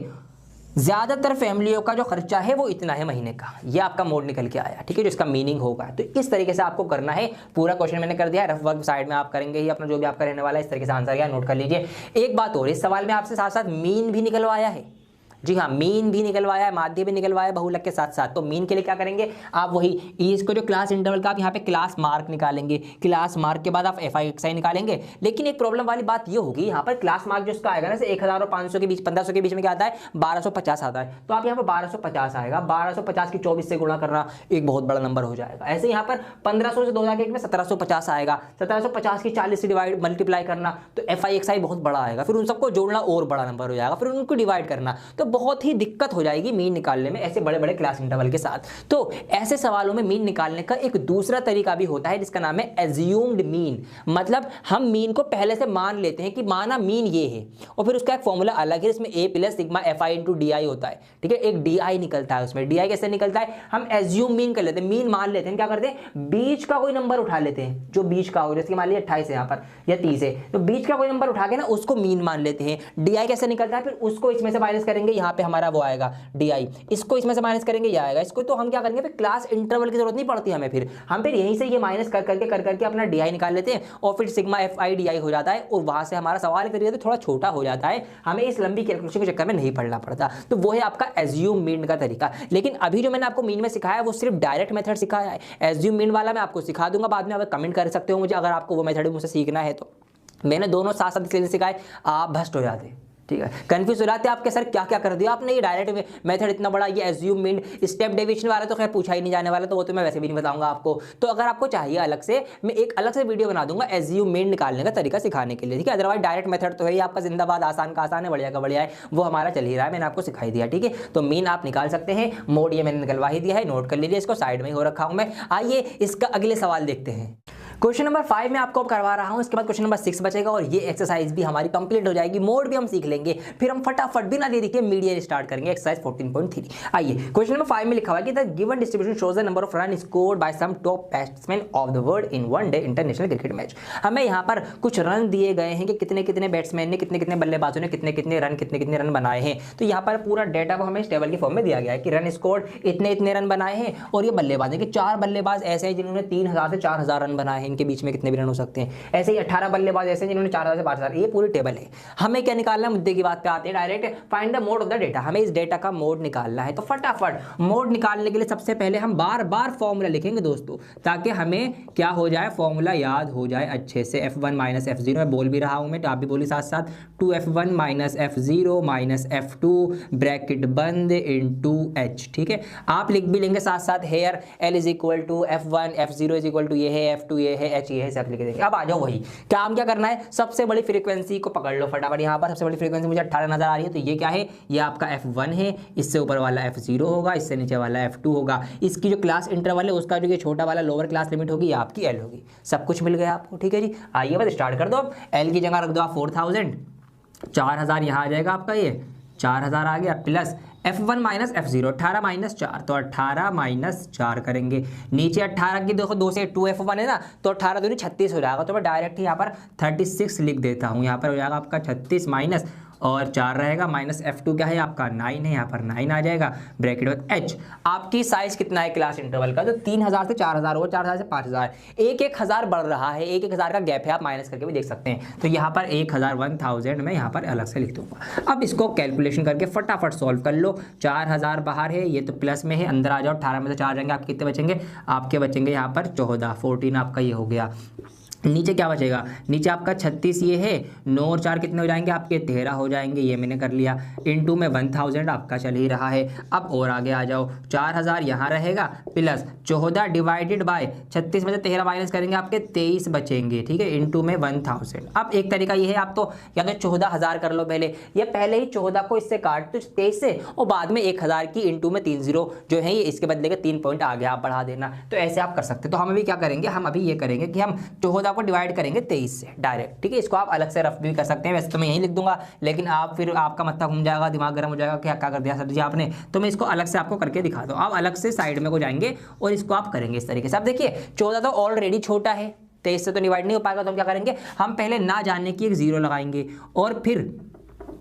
ज़्यादातर फैमिलियों का जो खर्चा है वो इतना है महीने का, ये आपका मोड निकल के आया, ठीक है, जो इसका मीनिंग होगा। तो इस तरीके से आपको करना है, पूरा क्वेश्चन मैंने कर दिया है, रफ वर्क साइड में आप करेंगे ही अपना जो भी आपका रहने वाला है, इस तरीके से आंसर या नोट कर लीजिए। एक बात और, इस सवाल में आपसे साथ साथ मीन भी निकलवाया है, जी हाँ, मीन भी निकलवाया है, माध्य भी निकलवाया है बहुलक के साथ साथ। तो मीन के लिए क्या करेंगे आप, वही इसको जो क्लास इंटरवल का आप यहाँ पे क्लास मार्क निकालेंगे, क्लास मार्क के बाद आप FI निकालेंगे। लेकिन एक प्रॉब्लम वाली बात ये होगी, यहाँ पर क्लास मार्क जो इसका आएगा ना, 1000 और 500 के बीच, 1500 के बीच में क्या आता है, 1250 आता है। तो आप यहाँ पर 1250 आएगा, 1250 की 24 से गुणा करना एक बहुत बड़ा नंबर हो जाएगा। ऐसे यहाँ पर 1500 से 2000 के में 1750 आएगा, 1750 की 40 से डिवाइड मल्टीप्लाई करना तो FI बहुत बड़ा आएगा, फिर उन सबको जोड़ना और बड़ा नंबर हो जाएगा, फिर उनको डिवाइड करना। तो बहुत ही दिक्कत हो जाएगी मीन निकालने में ऐसे बड़े बड़े क्लास इंटरवल के साथ। तो ऐसे सवालों में मीन निकालने का एक दूसरा तरीका भी होता है जिसका नाम है एज्यूम्ड मीन। मतलब हम मीन को पहले से मान लेते हैं कि माना मीन ये है और फिर उसका एक फॉर्मूला अलग है, इसमें a plus sigma fi into D होता है, ठीक है, एक डी निकलता है उसमें। डी कैसे निकलता है, हम एज्यूम मीन कर लेते हैं, मीन मान लेते हैं, क्या करते हैं बीच का कोई नंबर उठा लेते हैं, जो बीच का हो, जैसे मान लीजिए 28 है यहाँ पर या 30 है, तो बीच का कोई नंबर उठा के ना उसको मीन मान लेते हैं। डी कैसे निकलता है, फिर उसको इसमें से माइनस करेंगे, यहाँ पे हमारा वो आएगा डी, इसको इसमें से माइनस करेंगे, ये आएगा, इसको तो हम क्या करेंगे फिर क्लास इंटरवल की जरूरत नहीं पड़ती हमें, फिर हम फिर यहीं से ये माइनस कर करके अपना डी निकाल लेते हैं और फिर सिग्मा fi डी हो जाता है और वहां से हमारा सवाल एक तरीके से थोड़ा छोटा हो जाता है, हमें इस लंबी कैलकुलेशन के चक्कर में नहीं पड़ना पड़ता। तो वो है आपका एज्यूम मीन का तरीका। लेकिन अभी जो मैंने आपको मीन में सिखाया वो सिर्फ डायरेक्ट मेथड सिखाया है, एज्यूम मीन वाला मैं आपको सिखा दूंगा बाद में, आप कमेंट कर सकते हो मुझे अगर आपको वो मेथड मुझसे सीखना है तो। मैंने दोनों साथ साथ इसलिए सिखाए, आप भ्रष्ट हो जाते, ठीक है, कंफ्यूज हो जाते आपके सर क्या क्या कर दिया आपने, ये डायरेक्ट मेथड इतना बड़ा, ये एज्यूम मीन स्टेप डेविएशन वाला तो खैर पूछा ही नहीं जाने वाला, तो वो तो मैं वैसे भी नहीं बताऊंगा आपको। तो अगर आपको चाहिए अलग से, मैं एक अलग से वीडियो बना दूंगा एज्यूम मीन निकालने का तरीका सिखाने के लिए, ठीक है। अदरवाइज डायरेक्ट मेथड तो है ही आपका जिंदाबाद, आसान का आसान है, बढ़िया का बढ़िया है, वो हमारा चल ही रहा है, मैंने आपको सिखाई दिया, ठीक है। तो मीन आप निकाल सकते हैं, मोड ये मैंने निकलवा ही दिया है, नोट कर लीजिए, इसको साइड में ही हो रखा हूं मैं। आइए इसका अगले सवाल देखते हैं। क्वेश्चन नंबर 5 में आपको करवा रहा हूं, इसके बाद क्वेश्चन नंबर 6 बचेगा और ये एक्सरसाइज भी हमारी कंप्लीट हो जाएगी, मोड भी हम सीख लेंगे, फिर हम फटाफट बिना देरी के मीडियन स्टार्ट करेंगे एक्सरसाइज 14.3। आइए क्वेश्चन नंबर 5 में लिखा हुआ है कि the given distribution shows the number of run scored by some top batsman of the world in one day international cricket match. हमें यहाँ पर कुछ रन दिए गए हैं कि कितने कितने बैट्समैन ने, कितने कितने बल्लेबाजों ने कितने कितने रन बनाए हैं। तो यहाँ पर पूरा डेटा वो हमें इस टेबल की फॉर्म में दिया गया है कि रन स्कोर्ड इतने इतने रन बनाए हैं, और ये बल्लेबाज है कि 4 बल्लेबाज ऐसे हैं जिन्होंने 3000 से 4000 रन बनाए हैं, इनके बीच में कितने भी हो सकते हैं। ऐसे ही 18 बल्लेबाज ऐसे जिन्होंने 4000 से 5000, ये पूरी टेबल है। हमें क्या निकालना है, मुद्दे की बात पे आते हैं direct, find the mode of the data. हमें इस डेटा का मोड निकालना है। तो फटाफट मोड निकालने के लिए सबसे पहले हम बार बार फॉर्मूला लिखेंगे दोस्तों, ताकि हमें क्या हो जाए, फॉर्मूला याद हो जाए अच्छे से। f1 माइनस f0 मैं बोल भी रहा हूं, मैं तो आप भी बोलिए साथ साथ, 2f1 minus f0 minus f2 bracket बंद इनटू h, ठीक है। आप लिख भी लेंगे साथ साथ, here l is equal to f1, f0 is equal to ये है, f2 ये है, h ये है, सब देखिए। अब आ जाओ वही काम क्या करना है, सबसे बड़ी फ्रीक्वेंसी को पकड़ लो फटाफट। यहाँ पर सबसे बड़ी फ्रीक्वेंसी मुझे 18 नजर आ रही है, तो ये क्या है, ये आपका f1 है, इससे ऊपर वाला f0 होगा, इससे नीचे वाला f2 होगा, इसकी जो क्लास इंटरवल है उसका जो ये छोटा वाला लोअर क्लास लिमिट होगी, ये आपकी l होगी। सब कुछ मिल गया आपको, ठीक है जी। आइए बस स्टार्ट कर दो। अब l की जगह रख दो आप 4000, 4000 यहाँ आ जाएगा आपका, ये 4000 आ गया, plus f1 minus f0, 18 minus 4, तो 18 माइनस 4 करेंगे। नीचे 18 की देखो 2 से 2f1 है ना, तो 18 दूनी 36 हो जाएगा, तो मैं डायरेक्ट यहाँ पर 36 लिख देता हूँ। यहाँ पर हो जाएगा आपका 36 माइनस और 4 रहेगा, माइनस f2 क्या है आपका 9 है, यहाँ पर 9 आ जाएगा, ब्रैकेट में h। आपकी साइज कितना है क्लास इंटरवल का, तो 3000 से 4000 हो, 4000 से 5000, 1-1000 बढ़ रहा है, 1-1000 का गैप है, आप माइनस करके भी देख सकते हैं। तो यहाँ पर 1000 मैं यहाँ पर अलग से लिख दूंगा। अब इसको कैलकुलेशन करके फटाफट सॉल्व कर लो। 4000 बाहर है, ये तो प्लस में है, अंदर आ जाओ, 18 में से 4 जाएंगे, आपके कितने बचेंगे, आपके बचेंगे यहाँ पर 14 आपका ये हो गया। नीचे क्या बचेगा, नीचे आपका 36 ये है, 9 और 4 कितने हो जाएंगे आपके 13 हो जाएंगे, ये मैंने कर लिया, इनटू में 1000 आपका चल ही रहा है। अब और आगे आ जाओ, 4000 यहाँ रहेगा, प्लस 14 डिवाइडेड बाय 36 में से 13 माइनस करेंगे, आपके 23 बचेंगे, ठीक है, इनटू में 1000। अब एक तरीका ये है, आप तो या तो 14000 कर लो पहले, या पहले ही 14 को इससे काट दो 23 से, और बाद में 1000 की इनटू में 30 जो है ये इसके बदले के 3 पॉइंट आगे आप बढ़ा देना। तो ऐसे आप कर सकते हैं। तो हम अभी क्या करेंगे, हम अभी ये करेंगे कि हम 14 को डिवाइड करेंगे 23 से डायरेक्ट, ठीक है। इसको आप अलग से रफ भी कर सकते हैं, वैसे तो मैं यही लिख दूंगा, लेकिन आप फिर आपका मत्था घूम जाएगा, दिमाग गर्म हो जाएगा, क्या क्या कर दिया सर जी आपने। तो मैं इसको अलग से आपको करके दिखा दूं। आप अलग से साइड में को जाएंगे और इसको आप करेंगे इस तरीके से। अब देखिए 14 तो ऑलरेडी छोटा है, 23 से तो डिवाइड नहीं हो पाएगा, तो हम क्या करेंगे, हम पहले ना जानने की एक 0 लगाएंगे और फिर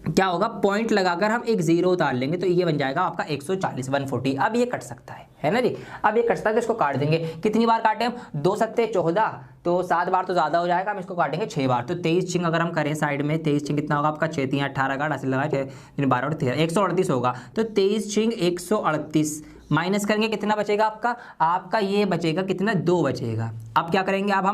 क्या होगा, पॉइंट लगाकर हम एक 0 उतार लेंगे, तो ये बन जाएगा आपका 140, 140। अब ये कट सकता है ना जी, अब ये कट सकता है, तो इसको काट देंगे। कितनी बार काटे हम, 2 सत्ते 14, तो 7 बार तो ज़्यादा हो जाएगा, हम इसको काटेंगे 6 बार। तो 23 चिंग अगर हम करें साइड में, 23 चिंग कितना होगा आपका, 6 3 18 का 18 लगा, 12 और 13, 138 होगा। तो 23 चिंग 138 माइनस करेंगे, कितना बचेगा आपका, आपका ये बचेगा कितना, 2 बचेगा। अब क्या करेंगे, अब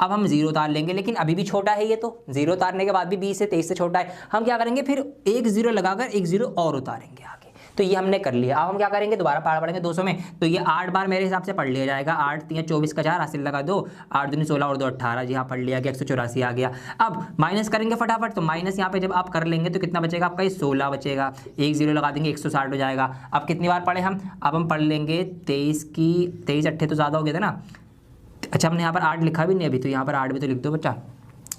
हम 0 उतार लेंगे, लेकिन अभी भी छोटा है ये, तो 0 उतारने के बाद भी 20 से 23 से छोटा है। हम क्या करेंगे, फिर एक 0 लगाकर एक 0 और उतारेंगे आगे, तो ये हमने कर लिया। अब हम क्या करेंगे, दोबारा पहाड़ पढ़ेंगे 200 में, तो ये 8 बार मेरे हिसाब से पढ़ लिया जाएगा। 8 3 24 का 4 हासिल लगा 2, 8 दूनी 16 और 2 18, जी हाँ पढ़ लिया गया, 184 आ गया। अब माइनस करेंगे फटाफट, तो माइनस यहाँ पे जब आप कर लेंगे तो कितना बचेगा आपका, ये 16 बचेगा, एक जीरो लगा देंगे 160 हो जाएगा। अब कितनी बार पढ़े हम, अब हम पढ़ लेंगे 23 की 23 अट्ठे तो ज़्यादा हो गया था ना, अच्छा हमने यहाँ पर 8 लिखा भी नहीं अभी, तो यहाँ पर 8 भी तो लिख दो बच्चा।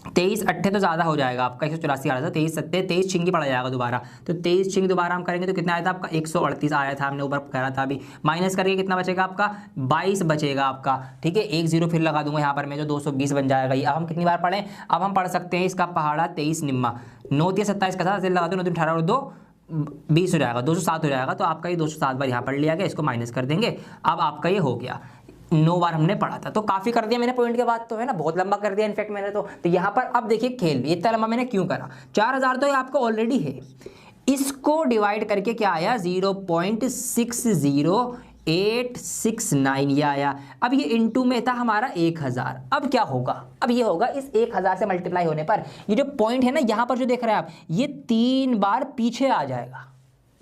23 अट्ठे तो ज़्यादा हो जाएगा आपका, 184 आ रहा था, 23 सत्ते 23 छिंगी पड़ा जाएगा दोबारा, तो 23 छिंग दोबारा हम करेंगे तो कितना आया था आपका, 138 आया था, हमने ऊपर करा था अभी। माइनस करके कितना बचेगा आपका, 22 बचेगा आपका, ठीक है। एक जीरो फिर लगा दूंगा यहाँ पर मैं, जो 220 बन जाएगा ये। अब हम कितनी बार पढ़ें, अब हम पढ़ सकते हैं इसका पहाड़ा 23 निम्मा, 9 3 27 का था, लगा दो 9 18 और 2 20 हो जाएगा, 207 हो जाएगा। तो आपका ये 207 बार यहाँ पढ़ लिया गया, इसको माइनस कर देंगे। अब आपका ये हो गया, 9 बार हमने पढ़ा था, तो काफी कर दिया मैंने पॉइंट के बाद, तो है ना, बहुत लंबा कर दिया इनफैक्ट मैंने तो यहाँ पर अब देखिए खेल भी इतना लंबा मैंने क्यों करा, 4000 तो ये आपका ऑलरेडी है, इसको डिवाइड करके क्या आया 0.60869 ये आया। अब ये इनटू में था हमारा 1000, अब क्या होगा, अब ये होगा इस 1000 से मल्टीप्लाई होने पर ये जो पॉइंट है ना यहाँ पर जो देख रहे हैं आप, ये 3 बार पीछे आ जाएगा।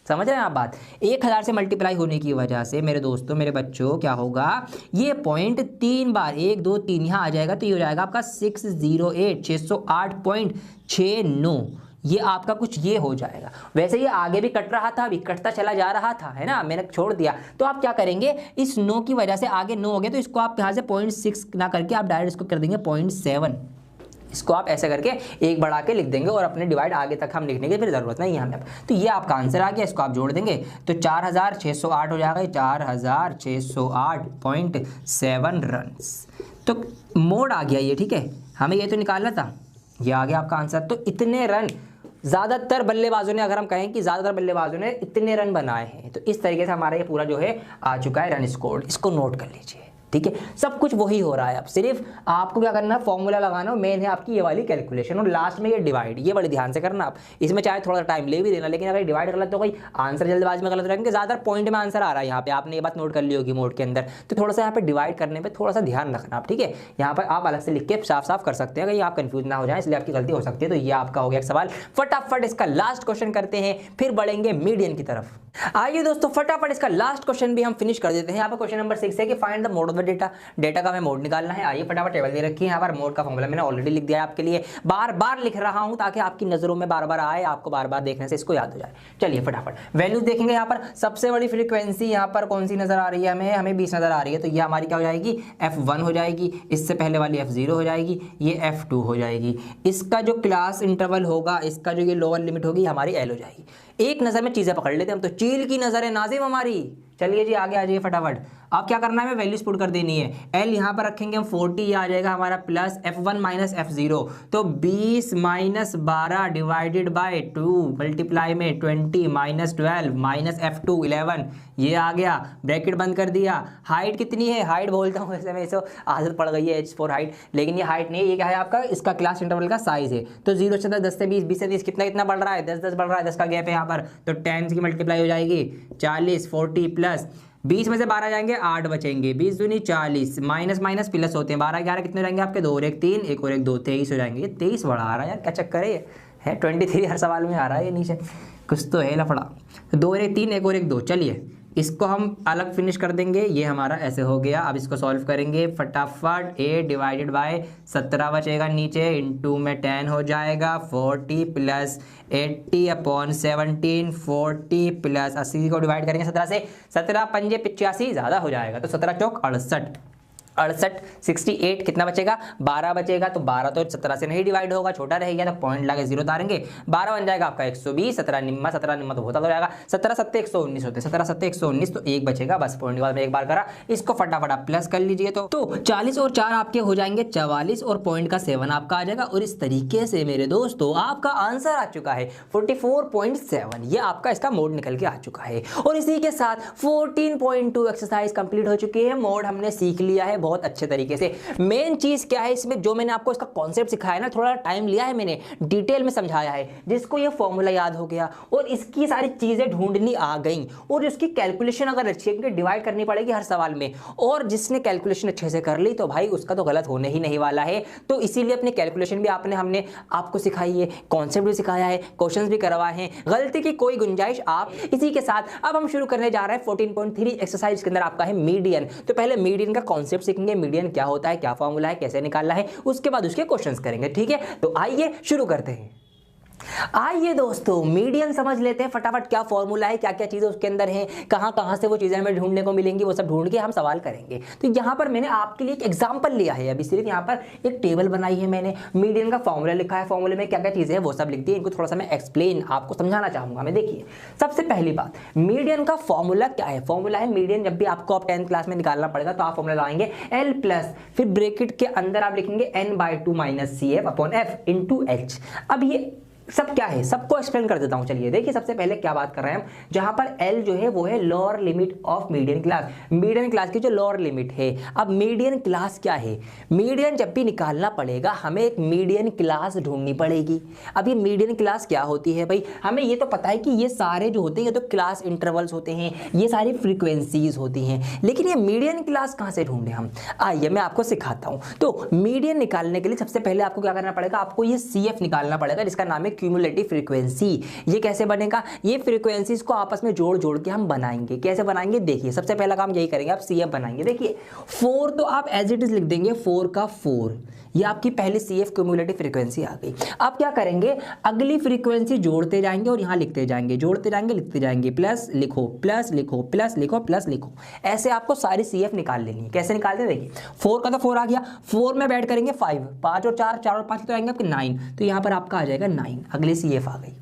समझ रहे हैं आप बात, 1000 से मल्टीप्लाई होने की वजह से मेरे दोस्तों मेरे बच्चों क्या होगा, ये पॉइंट 3 बार 1 2 3 यहाँ आ जाएगा, तो ये हो जाएगा आपका 608 ये आपका कुछ ये हो जाएगा। वैसे ये आगे भी कट रहा था, अभी कटता चला जा रहा था, है ना, मैंने छोड़ दिया। तो आप क्या करेंगे, इस 9 की वजह से आगे 9 हो गया, तो इसको आप यहाँ से 0.6 ना करके आप डायरेक्ट इसको कर देंगे 0.7, इसको आप ऐसे करके एक बढ़ा के लिख देंगे और अपने डिवाइड आगे तक हम लिखने की फिर जरूरत नहीं है हमें। तो ये आपका आंसर आ गया, इसको आप जोड़ देंगे तो 4608 हो जाएगा, 4608.7 रन। तो मोड आ गया ये, ठीक है, हमें ये तो निकालना था, ये आ गया आपका आंसर। तो इतने रन ज़्यादातर बल्लेबाजों ने, अगर हम कहें कि ज़्यादातर बल्लेबाजों ने इतने रन बनाए हैं, तो इस तरीके से हमारा ये पूरा जो है आ चुका है रन स्कोर। इसको नोट कर लीजिए, ठीक है, सब कुछ वही हो रहा है। अब सिर्फ आपको क्या करना है, फॉर्मूला लगाना, मेन है आपकी ये वाली कैलकुलेशन, और लास्ट में ये डिवाइड, ये बड़े ध्यान से करना आप। इसमें चाहे थोड़ा टाइम ले भी देना, लेकिन अगर डिवाइड गलत तो कोई आंसर जल्दबाजी में गलत रहेंगे, ज़्यादा पॉइंट में आंसर आ रहा है यहाँ पे, आपने ये बात नोट कर ली होगी मोड के अंदर। तो थोड़ा सा यहाँ पे डिवाइड करने पर थोड़ा सा ध्यान रखना आप, ठीक है। यहाँ पर आप अलग से लिख के साफ साफ कर सकते हैं, कहीं आप कंफ्यूज ना हो जाए, इसलिए आपकी गलती हो सकती है। तो ये आपका हो गया एक सवाल। फटाफट इसका लास्ट क्वेश्चन करते हैं, फिर बढ़ेंगे मीडियन की तरफ। आइए दोस्तों फटाफट इसका लास्ट क्वेश्चन भी हम फिनिश कर देते हैं। यहाँ पर क्वेश्चन नंबर 6 है कि find the mode of the data, data का हमें मोड निकालना है। आइए फटाफट टेबल दे रखी है, यहाँ पर मोड का फॉर्मूला मैंने ऑलरेडी लिख दिया है आपके लिए, बार बार लिख रहा हूं ताकि आपकी नजरों में बार बार आए, आपको बार बार देखने से इसको याद हो जाए। चलिए फटाफट वैल्यूज देखेंगे। यहाँ पर सबसे बड़ी फ्रीक्वेंसी यहाँ पर कौन सी नजर आ रही है हमें 20 नजर आ रही है, तो ये हमारी क्या हो जाएगी, F1 हो जाएगी, इससे पहले वाली F0 हो जाएगी, ये F2 हो जाएगी। इसका जो क्लास इंटरवल होगा, इसका जो ये लोअर लिमिट होगी हमारी L हो जाएगी। एक नज़र में चीज़ें पकड़ लेते हैं हम, तो चील की नज़र है नाजिम हमारी। चलिए जी आगे आ जाइए फटाफट। अब क्या करना है, हमें वैल्यूज पुट कर देनी है। L यहाँ पर रखेंगे हम 40, ये आ जाएगा हमारा प्लस F1 माइनस F0, तो 20 माइनस 12 डिवाइडेड बाय 2 मल्टीप्लाई में 20 माइनस 12 माइनस F2 11, ये आ गया, ब्रैकेट बंद कर दिया। हाइट कितनी है, हाइट बोलता हूँ वैसे मैं, इसे आदत पड़ गई है H4 हाइट, लेकिन ये हाइट नहीं है, ये क्या है आपका, इसका क्लास इंटरवल का साइज है। तो 0 से 10 से 20, 20 से 30 कितना कितना बढ़ रहा है, 10 10 बढ़ रहा है, 10 का गैप है यहाँ पर, तो 10 की मल्टीप्लाई हो जाएगी 40 40 प्लस 20 में से 12 जाएंगे 8 बचेंगे, 20 दूनी 40 माइनस माइनस प्लस होते हैं, 12 11 कितने हो जाएंगे आपके, 2 और 1 3, 1 और 1 2, 23 हो जाएंगे। ये 23 बड़ा आ रहा है यार, क्या चक्कर है ये, है 23 हर सवाल में आ रहा है ये नीचे, कुछ तो है लफड़ा। 2 और 1 3, 1 और 1 2, चलिए इसको हम अलग फिनिश कर देंगे, ये हमारा ऐसे हो गया। अब इसको सॉल्व करेंगे फटाफट, 8 डिवाइडेड बाय 17 बचेगा नीचे, इनटू में 10 हो जाएगा, 40 प्लस 80 अपॉन 17, 40 प्लस 80 को डिवाइड करेंगे 17 से, 17 पंजे 85 ज़्यादा हो जाएगा, तो 17 चौक 68, 68 कितना बचेगा, 12 बचेगा। तो 12 तो 17 से नहीं डिवाइड होगा, छोटा रहेगा, तो पॉइंट लाके 0 उतारेंगे, 12 बन जाएगा आपका 120, 17 निम्मा तो होता हो जाएगा, 17 7 119 होते, 17 7 119, तो 1 बचेगा बस, पॉइंट के बाद में एक बार करा, इसको फटाफट आप प्लस कर लीजिए। तो 40 और 4 आपके हो जाएंगे 44, और पॉइंट का 7 आपका आ जाएगा, और इस तरीके से मेरे दोस्तों आपका आंसर आ चुका है 44.7, ये आपका इसका मोड निकल के आ चुका है। और इसी के साथ 14.2 एक्सरसाइज कंप्लीट हो चुकी है, मोड हमने सीख लिया है, बहुत अच्छे तरीके से। मेन चीज क्या है इसमें, जो मैंने आपको इसका कॉन्सेप्ट सिखाया ना, थोड़ा टाइम लिया है, मैंने डिटेल में समझाया है। जिसको ये फॉर्मूला याद हो गया और इसकी सारी चीजें ढूंढनी आ गई और उसकी कैलकुलेशन अगर अच्छी है, क्योंकि डिवाइड करनी पड़ेगी हर सवाल में, और जिसने कैलकुलेशन अच्छे से कर ली तो भाई उसका तो गलत होने ही नहीं वाला है। तो इसीलिए अपनी कैलकुलेशन भी हमने आपको सिखाई है, कॉन्सेप्ट भी सिखाया है, क्वेश्चंस भी करवाए हैं, गलती की कोई गुंजाइश आप। इसी के साथ अब हम शुरू करने जा रहे हैं 14.3 एक्सरसाइज के अंदर आपका है मीडियन। तो पहले मीडियन का कॉन्सेप्ट सीखेंगे, मीडियन क्या होता है, क्या फॉर्मूला है, कैसे निकालना है, उसके बाद उसके क्वेश्चंस करेंगे। ठीक है, तो आइए शुरू करते हैं। आइए दोस्तों मीडियन समझ लेते हैं फटाफट, क्या फॉर्मूला है, क्या क्या चीजें उसके अंदर हैं, कहां कहां से वो चीजें हमें ढूंढने को मिलेंगी, वो सब ढूंढ के हम सवाल करेंगे। तो यहां पर मैंने आपके लिए एक एग्जांपल लिया है, अभी सिर्फ यहां पर एक टेबल बनाई है मैंने, मीडियन का फॉर्मूला लिखा है, फॉर्मूले में क्या क्या चीजें हैं वो सब लिख दी। इनको थोड़ा सा मैं एक्सप्लेन आपको समझाना चाहूंगा मैं। देखिए सबसे पहली बात, मीडियन का फॉर्मूला क्या है। फॉर्मूला है मीडियन, जब भी आपको आप 10th क्लास में निकालना पड़ेगा तो आप फॉर्मूला लगाएंगे L प्लस, फिर ब्रैकेट के अंदर आप लिखेंगे n/2 - CF upon F into H। अब ये सब क्या है, सबको एक्सप्लेन कर देता हूं। चलिए देखिए, सबसे पहले क्या बात कर रहे हैं हम, जहां पर L जो है वो है lower limit of median class, median class की जो लोअर लिमिट है। अब मीडियन क्लास क्या है, मीडियन जब भी निकालना पड़ेगा हमें एक मीडियन क्लास ढूंढनी पड़ेगी। अब ये मीडियन क्लास क्या होती है भाई, हमें ये तो पता है कि ये सारे जो होते हैं ये तो क्लास इंटरवल्स होते हैं, ये सारी फ्रीक्वेंसीज होती हैं, लेकिन ये मीडियन क्लास कहां से ढूंढे हम, आइए मैं आपको सिखाता हूं। तो मीडियन निकालने के लिए सबसे पहले आपको क्या करना पड़ेगा, आपको ये CF निकालना पड़ेगा, जिसका नाम है क्यूमुलेटिव फ्रीक्वेंसी। ये कैसे बनेगा, ये फ्रीक्वेंसीज को आपस में जोड़ जोड़ के हम बनाएंगे। कैसे बनाएंगे, देखिए सबसे पहला काम यही करेंगे, आप CF बनाएंगे। देखिए 4 तो आप एज इट इज लिख देंगे, 4 का 4, ये आपकी पहली CF क्यूमुलेटिव फ्रीक्वेंसी आ गई। आप क्या करेंगे, अगली फ्रीक्वेंसी जोड़ते जाएंगे और यहां लिखते जाएंगे, जोड़ते जाएंगे लिखते जाएंगे, प्लस लिखो प्लस लिखो प्लस लिखो प्लस लिखो, ऐसे आपको सारी CF निकाल लेनी है। कैसे निकालते हैं, देखिए 4 का तो 4 आ गया, 4 में बैठ करेंगे 5, 5 और 4, 4 और 5 तो आएंगे आपके 9, तो यहां पर आपका आ जाएगा 9, अगली CF आ गई।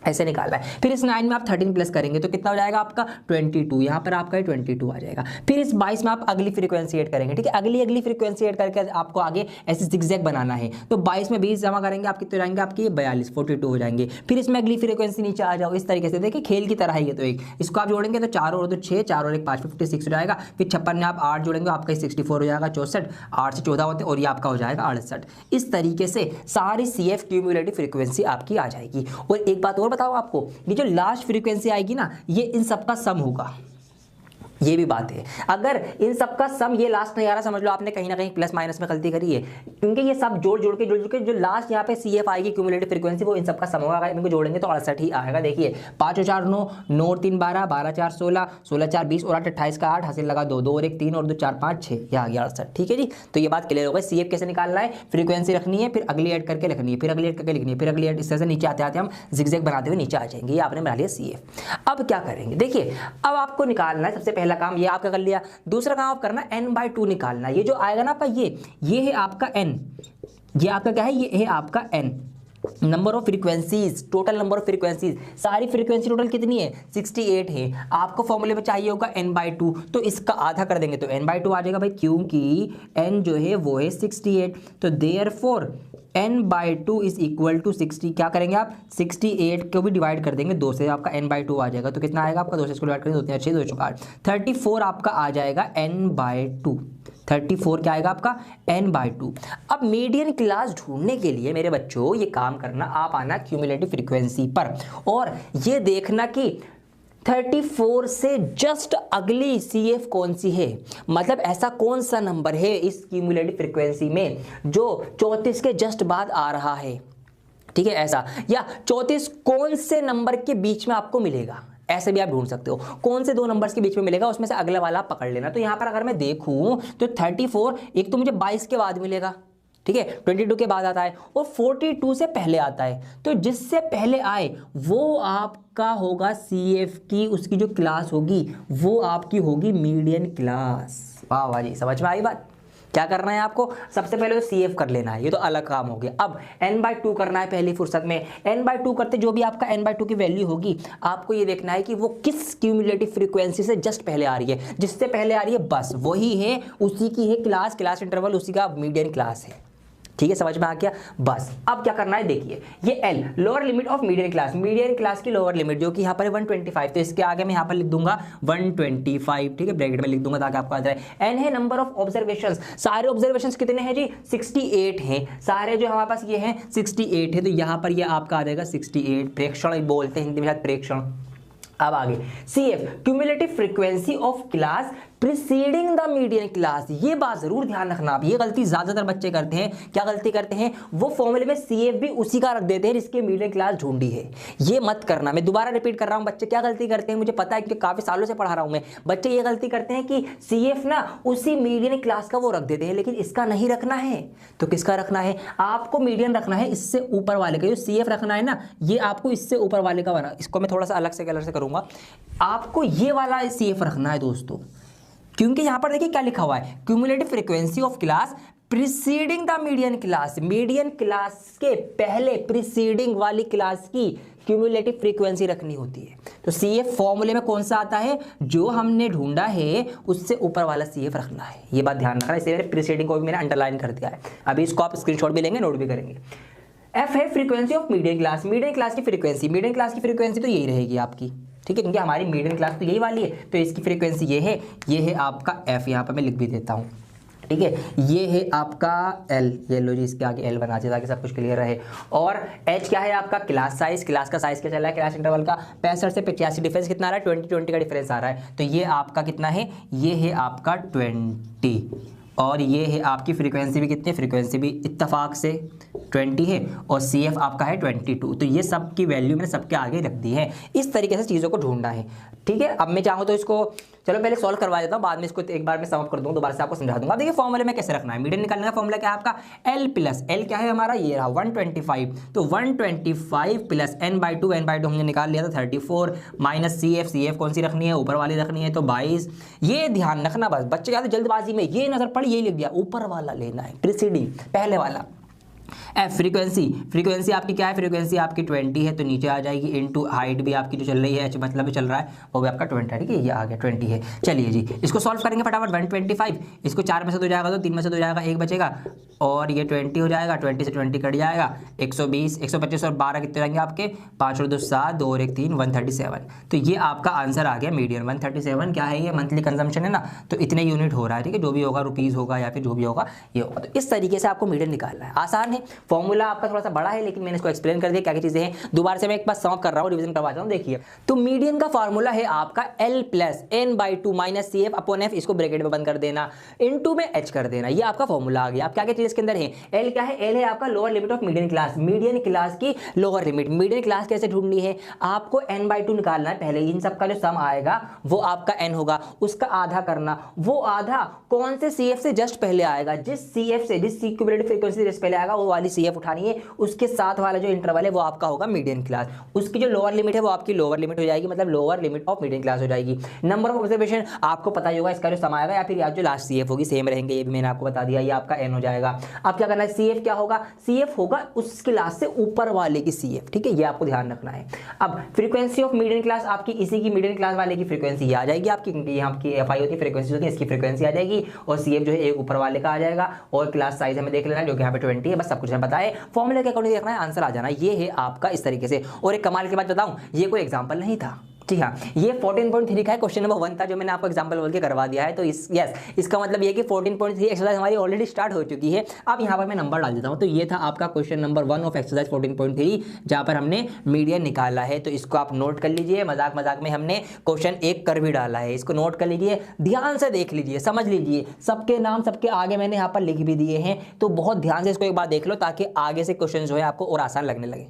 ऐसे निकालना है। फिर इस 9 में आप 13 प्लस करेंगे तो कितना हो जाएगा आपका 22, यहाँ पर आपका 22 आ जाएगा। फिर इस 22 में आप अगली फ्रीक्वेंसी ऐड करेंगे, ठीक है, अगली फ्रीक्वेंसी ऐड करके आपको आगे ऐसे जिगजैग बनाना है। तो 22 में 20 जमा करेंगे, आप कितने जाएंगे, आपके 42 42 हो जाएंगे। फिर इसमें अगली फ्रीक्वेंसी नीचे आ जाओ, इस तरीके से देखिए खेल की तरह है ये, तो एक इसको आप जोड़ेंगे तो 4 और 2 6, 4 और 1 5, 56 हो जाएगा। फिर 56 में आप 8 जोड़ेंगे, आपका 64 हो जाएगा, 64, 8 से 14 होते हैं और ये आपका हो जाएगा 68। इस तरीके से सारी CF क्यूमुलेटिव फ्रीक्वेंसी आपकी आ जाएगी। और एक बात और बताओ आपको, जो लास्ट फ्रीक्वेंसी आएगी ना, ये इन सबका सम होगा, ये भी बात है। अगर इन सबका सम ये लास्ट नहीं आ रहा, समझ लो आपने कहीं ना कहीं प्लस माइनस में गलती करी है, क्योंकि ये सब जोड़ जोड़ के जो लास्ट यहाँ पे CF आएगी क्यूमुलेटिव फ्रीक्वेंसी, वो इन सबका सम होगा। अगर इनको जोड़ेंगे तो 68 ही आएगा। देखिए 5 और 4 9, 9 और 3 12, 12 4 16, 16 4 20 और 8 28 का 8, हासिल लगा 2, 2 और 1 3 और 2 4 5 6, ये आ गया 68। ठीक है जी, तो ये बात क्लियर हो गई। CF कैसे निकालना है, फ्रीक्वेंसी रखनी है, फिर अगली ऐड करके लिखनी है, फिर अगली ऐड करके लिखनी है, फिर अगली ऐड, इस तरह से नीचे आते आते हम जिगजैग बनाते हुए नीचे आ जाएंगे। ये आपने बना लिया CF। अब क्या करेंगे, देखिए अब आपको निकालना है, सबसे पहला काम ये आपका कर लिया, दूसरा काम आप करना n/2 निकालना। ये जो आएगा ना आपका, ये है आपका n, ये आपका क्या है, ये है आपका n, number of frequencies, total number of frequencies, सारी फ्रीक्वेंसी टोटल कितनी है 68 है। आपको फॉर्मूले में चाहिए होगा n/2, तो इसका आधा कर देंगे तो n/2 आ जाएगा भाई, क्योंकि n जो है वो है 68, तो therefore n/2 is equal to 60। क्या करेंगे आप, 68 को भी डिवाइड कर देंगे 2 से, आपका n/2 आ जाएगा। तो कितना आएगा आपका, 2 से इसको डिवाइड करेंगे, 2 3 6 2 4 34 आपका आ जाएगा n/2। 34 क्या आएगा आपका n/2। अब मीडियन क्लास ढूंढने के लिए मेरे बच्चों ये काम करना, आप आना क्यूमुलेटिव फ्रीक्वेंसी पर और ये देखना कि 34 से जस्ट अगली CF कौन सी है, मतलब ऐसा कौन सा नंबर है इस क्यूमुलेटिव फ्रीक्वेंसी में जो 34 के जस्ट बाद आ रहा है, ठीक है ऐसा, या 34 कौन से नंबर के बीच में आपको मिलेगा, ऐसे भी आप ढूंढ सकते हो। कौन से 2 नंबर्स के बीच में मिलेगा, उसमें से अगला वाला आप पकड़ लेना। तो यहां पर अगर मैं देखूं तो 34 एक तो मुझे 22 के बाद मिलेगा, ठीक है, 22 के बाद आता है और 42 से पहले आता है। तो जिससे पहले आए वो आपका होगा CF की, उसकी जो क्लास होगी वो आपकी होगी मीडियन क्लास। वाह वाह जी, समझ में आई बात। क्या करना है आपको, सबसे पहले तो CF कर लेना है, ये तो अलग काम हो गया। अब n/2 करना है पहली फुर्सत में। n/2 करते जो भी आपका n/2 की वैल्यू होगी, आपको ये देखना है कि वो किस क्यूमुलेटिव फ्रीक्वेंसी से जस्ट पहले आ रही है। जिससे पहले आ रही है बस वही है, उसी की है क्लास इंटरवल, उसी का मीडियन क्लास है। ठीक है, समझ में आ गया। बस अब क्या करना है, देखिए ये L lower limit of median class की लोअर लिमिट जो कि यहाँ पर है 125, तो इसके आगे मैं यहाँ पर लिख दूंगा 125, ठीक है, ब्रैकेट में लिख दूंगा ताकि आपको आ जाए। एन है नंबर ऑफ ऑब्जर्वेशंस, सारे ऑब्जर्वेशंस कितने हैं जी 68 हैं, सारे जो हमारे पास ये हैं 68 है, तो यहाँ पर ये आपका आ जाएगा 68, प्रेक्षण बोलते हैं हिंदी में शायद प्रेक्षण। अब आगे CF cumulative frequency of class preceding the median class, ये बात जरूर ध्यान रखना आप, ये गलती ज्यादातर बच्चे करते हैं। क्या गलती करते हैं, वो फॉर्मूले में CF भी उसी का रख देते हैं जिसके मीडियन क्लास ढूंढी है, ये मत करना। मैं दोबारा रिपीट कर रहा हूं, बच्चे क्या गलती करते हैं मुझे पता है क्योंकि काफी सालों से पढ़ा रहा हूं मैं। बच्चे ये गलती करते हैं कि CF ना उसी मीडियन क्लास का वो रख देते हैं, लेकिन इसका नहीं रखना है। तो किसका रखना है, आपको मीडियन रखना है इससे ऊपर वाले का, जो CF रखना है ना ये आपको इससे ऊपर वाले का बना, इसको मैं थोड़ा सा अलग से कलर से करूंगा, आपको ये वाला CF रखना है दोस्तों, क्योंकि यहां पर देखिए क्या लिखा हुआ है, cumulative frequency of class preceding the median class, median class के पहले प्रीसीडिंग वाली क्लास की क्यूमुलेटिव फ्रीक्वेंसी रखनी होती है। तो CF फॉर्मूले में कौन सा आता है, जो हमने ढूंढा है उससे ऊपर वाला CF रखना है, ये बात ध्यान रखना है। इसलिए प्रीसीडिंग को भी मैंने अंडरलाइन कर दिया है, अभी इसको आप स्क्रीनशॉट भी लेंगे, नोट भी करेंगे। F है फ्रीक्वेंसी ऑफ मीडियन क्लास की फ्रीक्वेंसी तो यही रहेगी आपकी, ठीक है, क्योंकि हमारी मीडियन क्लास तो यही वाली है, तो इसकी फ्रीक्वेंसी ये है आपका F, यहाँ पर मैं लिख भी देता हूँ, ठीक है, ये है आपका L, ये लो जी इसके आगे L बना चाहिए ताकि सब कुछ क्लियर रहे। और H क्या है आपका क्लास साइज, क्लास का साइज क्या चला है, क्लास इंटरवल का 65 से 85, डिफरेंस कितना आ रहा है 20 का डिफरेंस आ रहा है, तो ये आपका कितना है, ये है आपका 20, और ये है आपकी फ्रीक्वेंसी भी कितनी है, फ्रीक्वेंसी भी इत्तेफाक से 20 है, और CF आपका है 22, तो ये सब की वैल्यू मैंने सबके आगे रख दी है। इस तरीके से चीज़ों को ढूंढना है, ठीक है। अब मैं चाहूँ तो इसको चलो पहले सॉल्व करवा देता हूँ, बाद में इसको एक बार मैं समअप कर दूँगा, दोबारा से आपको समझा दूंगा। देखिए फॉर्मूले में कैसे रखना है, मीडियन निकालने का फॉर्मूला क्या है आपका, L प्लस L क्या है हमारा, ये रहा 125, तो 125 प्लस n/2 हमने निकाल लिया था 34, माइनस CF कौन सी रखनी है, ऊपर वाली रखनी है, तो 22। ये ध्यान रखना, बस बच्चे क्या जल्दबाजी में ये नजर पड़ी यही लिख दिया, ऊपर वाला लेना है, प्रीसीडिंग पहले वाला। F फ्रीक्वेंसी आपकी क्या है, फ्रीक्वेंसी आपकी 20 है, तो नीचे आ जाएगी, इनटू हाइट भी आपकी जो चल रही है, मतलब चल रहा है वो भी आपका 20 है, ठीक है, ये आ गया 20 है। चलिए जी इसको सॉल्व करेंगे फटाफट, 125 इसको 4 में से 2 जाएगा तो 3 में से 2 जाएगा, 1 बचेगा, और ये 20 हो जाएगा, 20 से 20 कट जाएगा, 120 125 और 12 कितने रहेंगे आपके, 5 और 2 7, 2 और 1 3, 137। तो ये आपका आंसर आ गया मीडियन 137। क्या है ये, मंथली कंजम्पशन है ना, तो इतने यूनिट हो रहा है, ठीक है, जो भी होगा रुपीज़ होगा या फिर जो भी होगा ये होगा। तो इस तरीके से आपको मीडियन निकालना है, आसान है। फॉर्मूला आपका थोड़ा सा बड़ा है लेकिन मैंने इसको एक्सप्लेन कर दिया क्या क्या चीजें हैं। दोबारा से मैं एक बार समअप कर रहा हूं, रिवीजन करवा रहा हूं। देखिए तो मीडियन का फार्मूला है आपका L plus n/2 minus CF upon F, इसको ब्रैकेट में बंद कर देना, इनटू में H कर देना, ये आपका फॉर्मूला आ गया। अब क्या क्या चीज इसके अंदर है, L क्या है, L है आपका lower limit of median class की लोअर लिमिट। मीडियन क्लास कैसे ढूंढनी है, आपको n/2 निकालना है, पहले इन सब का जो सम आएगा वो आपका n होगा, उसका आधा करना, वो आधा कौन से CF से जस्ट पहले आएगा, जिस CF से जिस क्यूमुलेटिव फ्रीक्वेंसी से जस्ट पहले आएगा वो वाली CF उठानी है, उसके साथ वाला जो इंटरवल है वो आपका होगा मीडियन क्लास, उसकी जो लोअर लिमिट है वो आपकी लोअर लिमिट हो जाएगी, मतलब lower limit of median class हो जाएगी। नंबर ऑफ ऑब्जर्वेशन आपको पता ही होगा, इसका जो सम आएगा या फिर जो लास्ट CF होगी सेम रहेंगे, ये भी मैंने आपको बता दिया, ये आपका n हो जाएगा। अब क्या करना है, CF क्या होगा, CF होगा उस क्लास से ऊपर वाले की CF, ठीक है, ये आपको ध्यान रखना है। अब फ्रीक्वेंसी ऑफ मीडियन क्लास आपकी इसी की मीडियन क्लास वाले की फ्रीक्वेंसी आ जाएगी आपकी, क्योंकि यहाँ की FI होती है फ्रीक्वेंसी होती है, इसकी फ्रीक्वेंसी आ जाएगी, और CF जो है एक ऊपर वाले का आ जाएगा, और क्लास साइज हमें देख लेना है जो कि यहाँ पे 20 है, बस सब कुछ हमें पता है, फॉर्मूले के अकॉर्डिंग देखना है, आंसर आ जाना। ये है आपका इस तरीके से। और एक कमाल की बात बताऊं, ये कोई एग्जांपल नहीं था, जी हाँ, ये 14.3 का है, क्वेश्चन नंबर 1 था जो मैंने आपको एग्जांपल बोल के करवा दिया है। तो इसका मतलब ये कि 14.3 एक्सरसाइज हमारी ऑलरेडी स्टार्ट हो चुकी है। अब यहाँ पर मैं नंबर डाल देता हूँ, तो ये था आपका क्वेश्चन नंबर 1 ऑफ एक्सरसाइज 14.3, जहाँ पर हमने मीडियन निकाला है। तो इसको आप नोट कर लीजिए, मजाक में हमने क्वेश्चन 1 कर भी डाला है, इसको नोट कर लीजिए, ध्यान से देख लीजिए, समझ लीजिए, सबके नाम सबके आगे मैंने यहाँ पर लिख भी दिए हैं, तो बहुत ध्यान से इसको एक बार देख लो ताकि आगे से क्वेश्चन जो है आपको और आसान लगने लगे।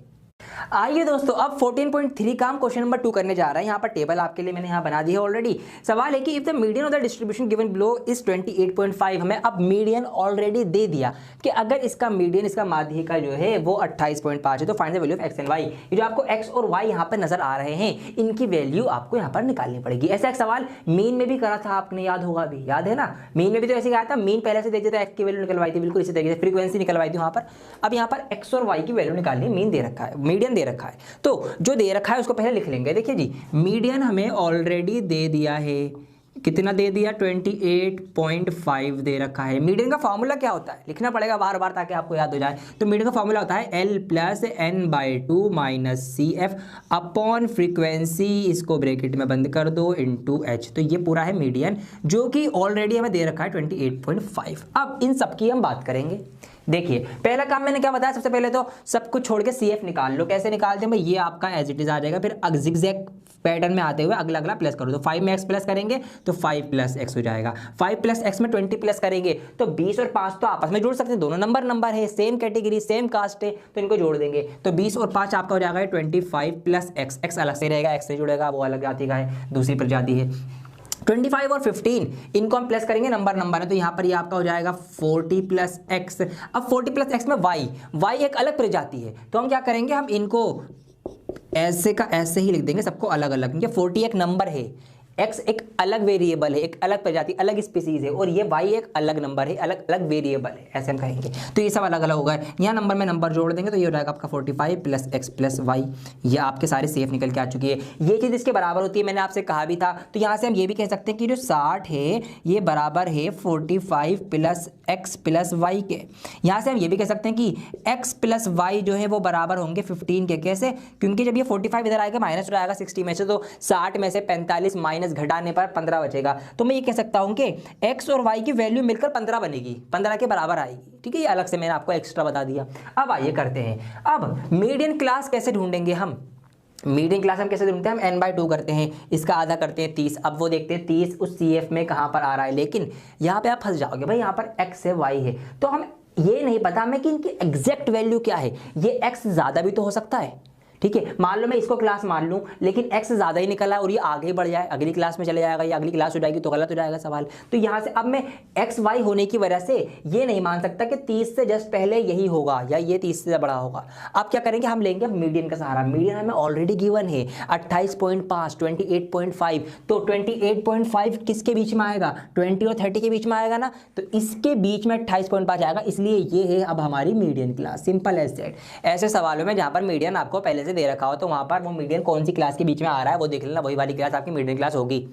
आइए दोस्तों, अब 14.3 का हम क्वेश्चन नंबर 2 करने जा रहे हैं। यहाँ पर टेबल आपके लिए मैंने यहाँ बना दी है ऑलरेडी। सवाल है कि if the median of the distribution given below is 28.5, हमें अब मीडियन ऑलरेडी दे दिया कि अगर इसका मीडियन, इसका माध्यिका जो है वो 28.5 है, तो find the value of X and Y. ये जो आपको एक्स और वाई यहाँ पर नजर आ रहे हैं, इनकी वैल्यू आपको यहाँ पर निकालनी पड़ेगी। ऐसा एक सवाल मीन में भी करा था आपने, याद होगा, भी याद है ना, मीन में भी तो ऐसे कहा था, मीन पहले से दे देता, एक्स की वैल्यू निकलवाई थी, बिल्कुल इसी तरीके से फ्रीक्वेंसी निकलवाई थी वहाँ पर। अब यहाँ पर एक्स और वाई की वैल्यू निकालनी, मीन दे रखा है, मीडियन दे रखा है, तो जो दे रखा है उसको पहले लिख लेंगे। देखिए जी, मीडियन हमें ऑलरेडी दे दिया है कितना दे दिया 28.5 दे रखा है। मीडियन का फॉर्मूला क्या होता है लिखना पड़ेगा बार बार ताकि आपको याद हो जाए। तो मीडियन का फॉर्मूला होता है L plus n/2 minus CF upon frequency, इसको ब्रैकेट में बंद कर दो, इनटू H। तो ये पूरा है मीडियन जो कि ऑलरेडी हमें दे रखा है 28.5। अब इन सब की हम बात करेंगे। देखिए पहला काम मैंने क्या बताया, सबसे पहले तो सब कुछ छोड़ के CF निकाल लो। कैसे निकालते हैं भाई, ये आपका एज इट इज आ जाएगा, फिर जिगजैग पैटर्न में आते हुए अगला अगला प्लस करो। तो 5 में x प्लस करेंगे तो 5 प्लस x हो जाएगा, 5 प्लस x में 20 प्लस करेंगे तो 20 और 5 तो आपस में जोड़ सकते हैं, दोनों नंबर है, सेम कैटेगरी सेम कास्ट है, तो इनको जोड़ देंगे। तो 20 और 5 आपका हो जाएगा 25 प्लस x अलग से रहेगा, x से जुड़ेगा, वो अलग जाति का है, दूसरी प्रजाति है। 25 और 15 इनको हम प्लस करेंगे, नंबर है, तो यहाँ पर ये आपका हो जाएगा 40 प्लस एक्स। अब 40 प्लस एक्स में y एक अलग प्रजाति है, तो हम क्या करेंगे, हम इनको ऐसे का ऐसे ही लिख देंगे, सबको अलग अलग, क्योंकि 40 एक नंबर है, x एक अलग वेरिएबल है, एक अलग प्रजाति अलग स्पीसीज है, और ये y एक अलग नंबर है, अलग अलग वेरिएबल है, ऐसे हम कहेंगे। तो ये सब अलग अलग होगा, यहाँ नंबर में नंबर जोड़ देंगे तो ये हो जाएगा आपका 45 प्लस x प्लस y। ये आपके सारे सेफ निकल के आ चुकी है। ये चीज़ इसके बराबर होती है, मैंने आपसे कहा भी था। तो यहाँ से हम ये भी कह सकते हैं कि जो 60 है ये बराबर है 45 प्लस x प्लस y के। यहाँ से हम ये भी कह सकते हैं कि x प्लस y जो है वो बराबर होंगे 15 के। कैसे, क्योंकि जब ये 45 इधर आएगा माइनस हो जाएगा 60 में से, तो 60 में से 45 माइनस घटाने पर 15 बचेगा। तो मैं ये कह सकता हूं कि x और y की वैल्यू मिलकर 15 बनेगी, 15 के बराबर आएगी। ठीक है, ये अलग से मैंने आपको एक्स्ट्रा बता दिया। अब आइए करते हैं, अब मीडियन क्लास कैसे ढूंढेंगे हम। मीडियन क्लास हम कैसे ढूंढते हैं, हम n/2 करते हैं, इसका आधा करते हैं 30। अब वो देखते हैं 30 उस CF में कहाँ पर आ रहा है, लेकिन यहाँ पे आप फंस जाओगे भाई, यहाँ पर x है y है, तो हम ये नहीं पता हमें कि इनकी एग्जैक्ट वैल्यू क्या है। ये x ज़्यादा भी तो हो सकता है, ठीक है, मान लो मैं इसको क्लास मान लूं, लेकिन x ज़्यादा ही निकला और ये आगे बढ़ जाए, अगली क्लास में चले जाएगा, या अगली क्लास हो जाएगी तो गलत हो जाएगा सवाल। तो यहाँ से अब मैं x y होने की वजह से ये नहीं मान सकता कि 30 से जस्ट पहले यही होगा या ये 30 से बड़ा होगा। अब क्या करेंगे, हम लेंगे मीडियन का सहारा। मीडियन हमें ऑलरेडी गिवन है 28.5, 28.5, तो 28.5 किसके बीच में आएगा, 20 और 30 के बीच में आएगा ना, तो इसके बीच में 28.5 आएगा, इसलिए ये है अब हमारी median class. Simple as that. ऐसे सवालों में जहाँ पर मीडियन आपको पहले से दे रखा हो तो वहां पर वो मीडियन कौन सी क्लास के बीच में आ रहा है वो देख लेना, वही वाली क्लास आपकी मीडियन क्लास होगी।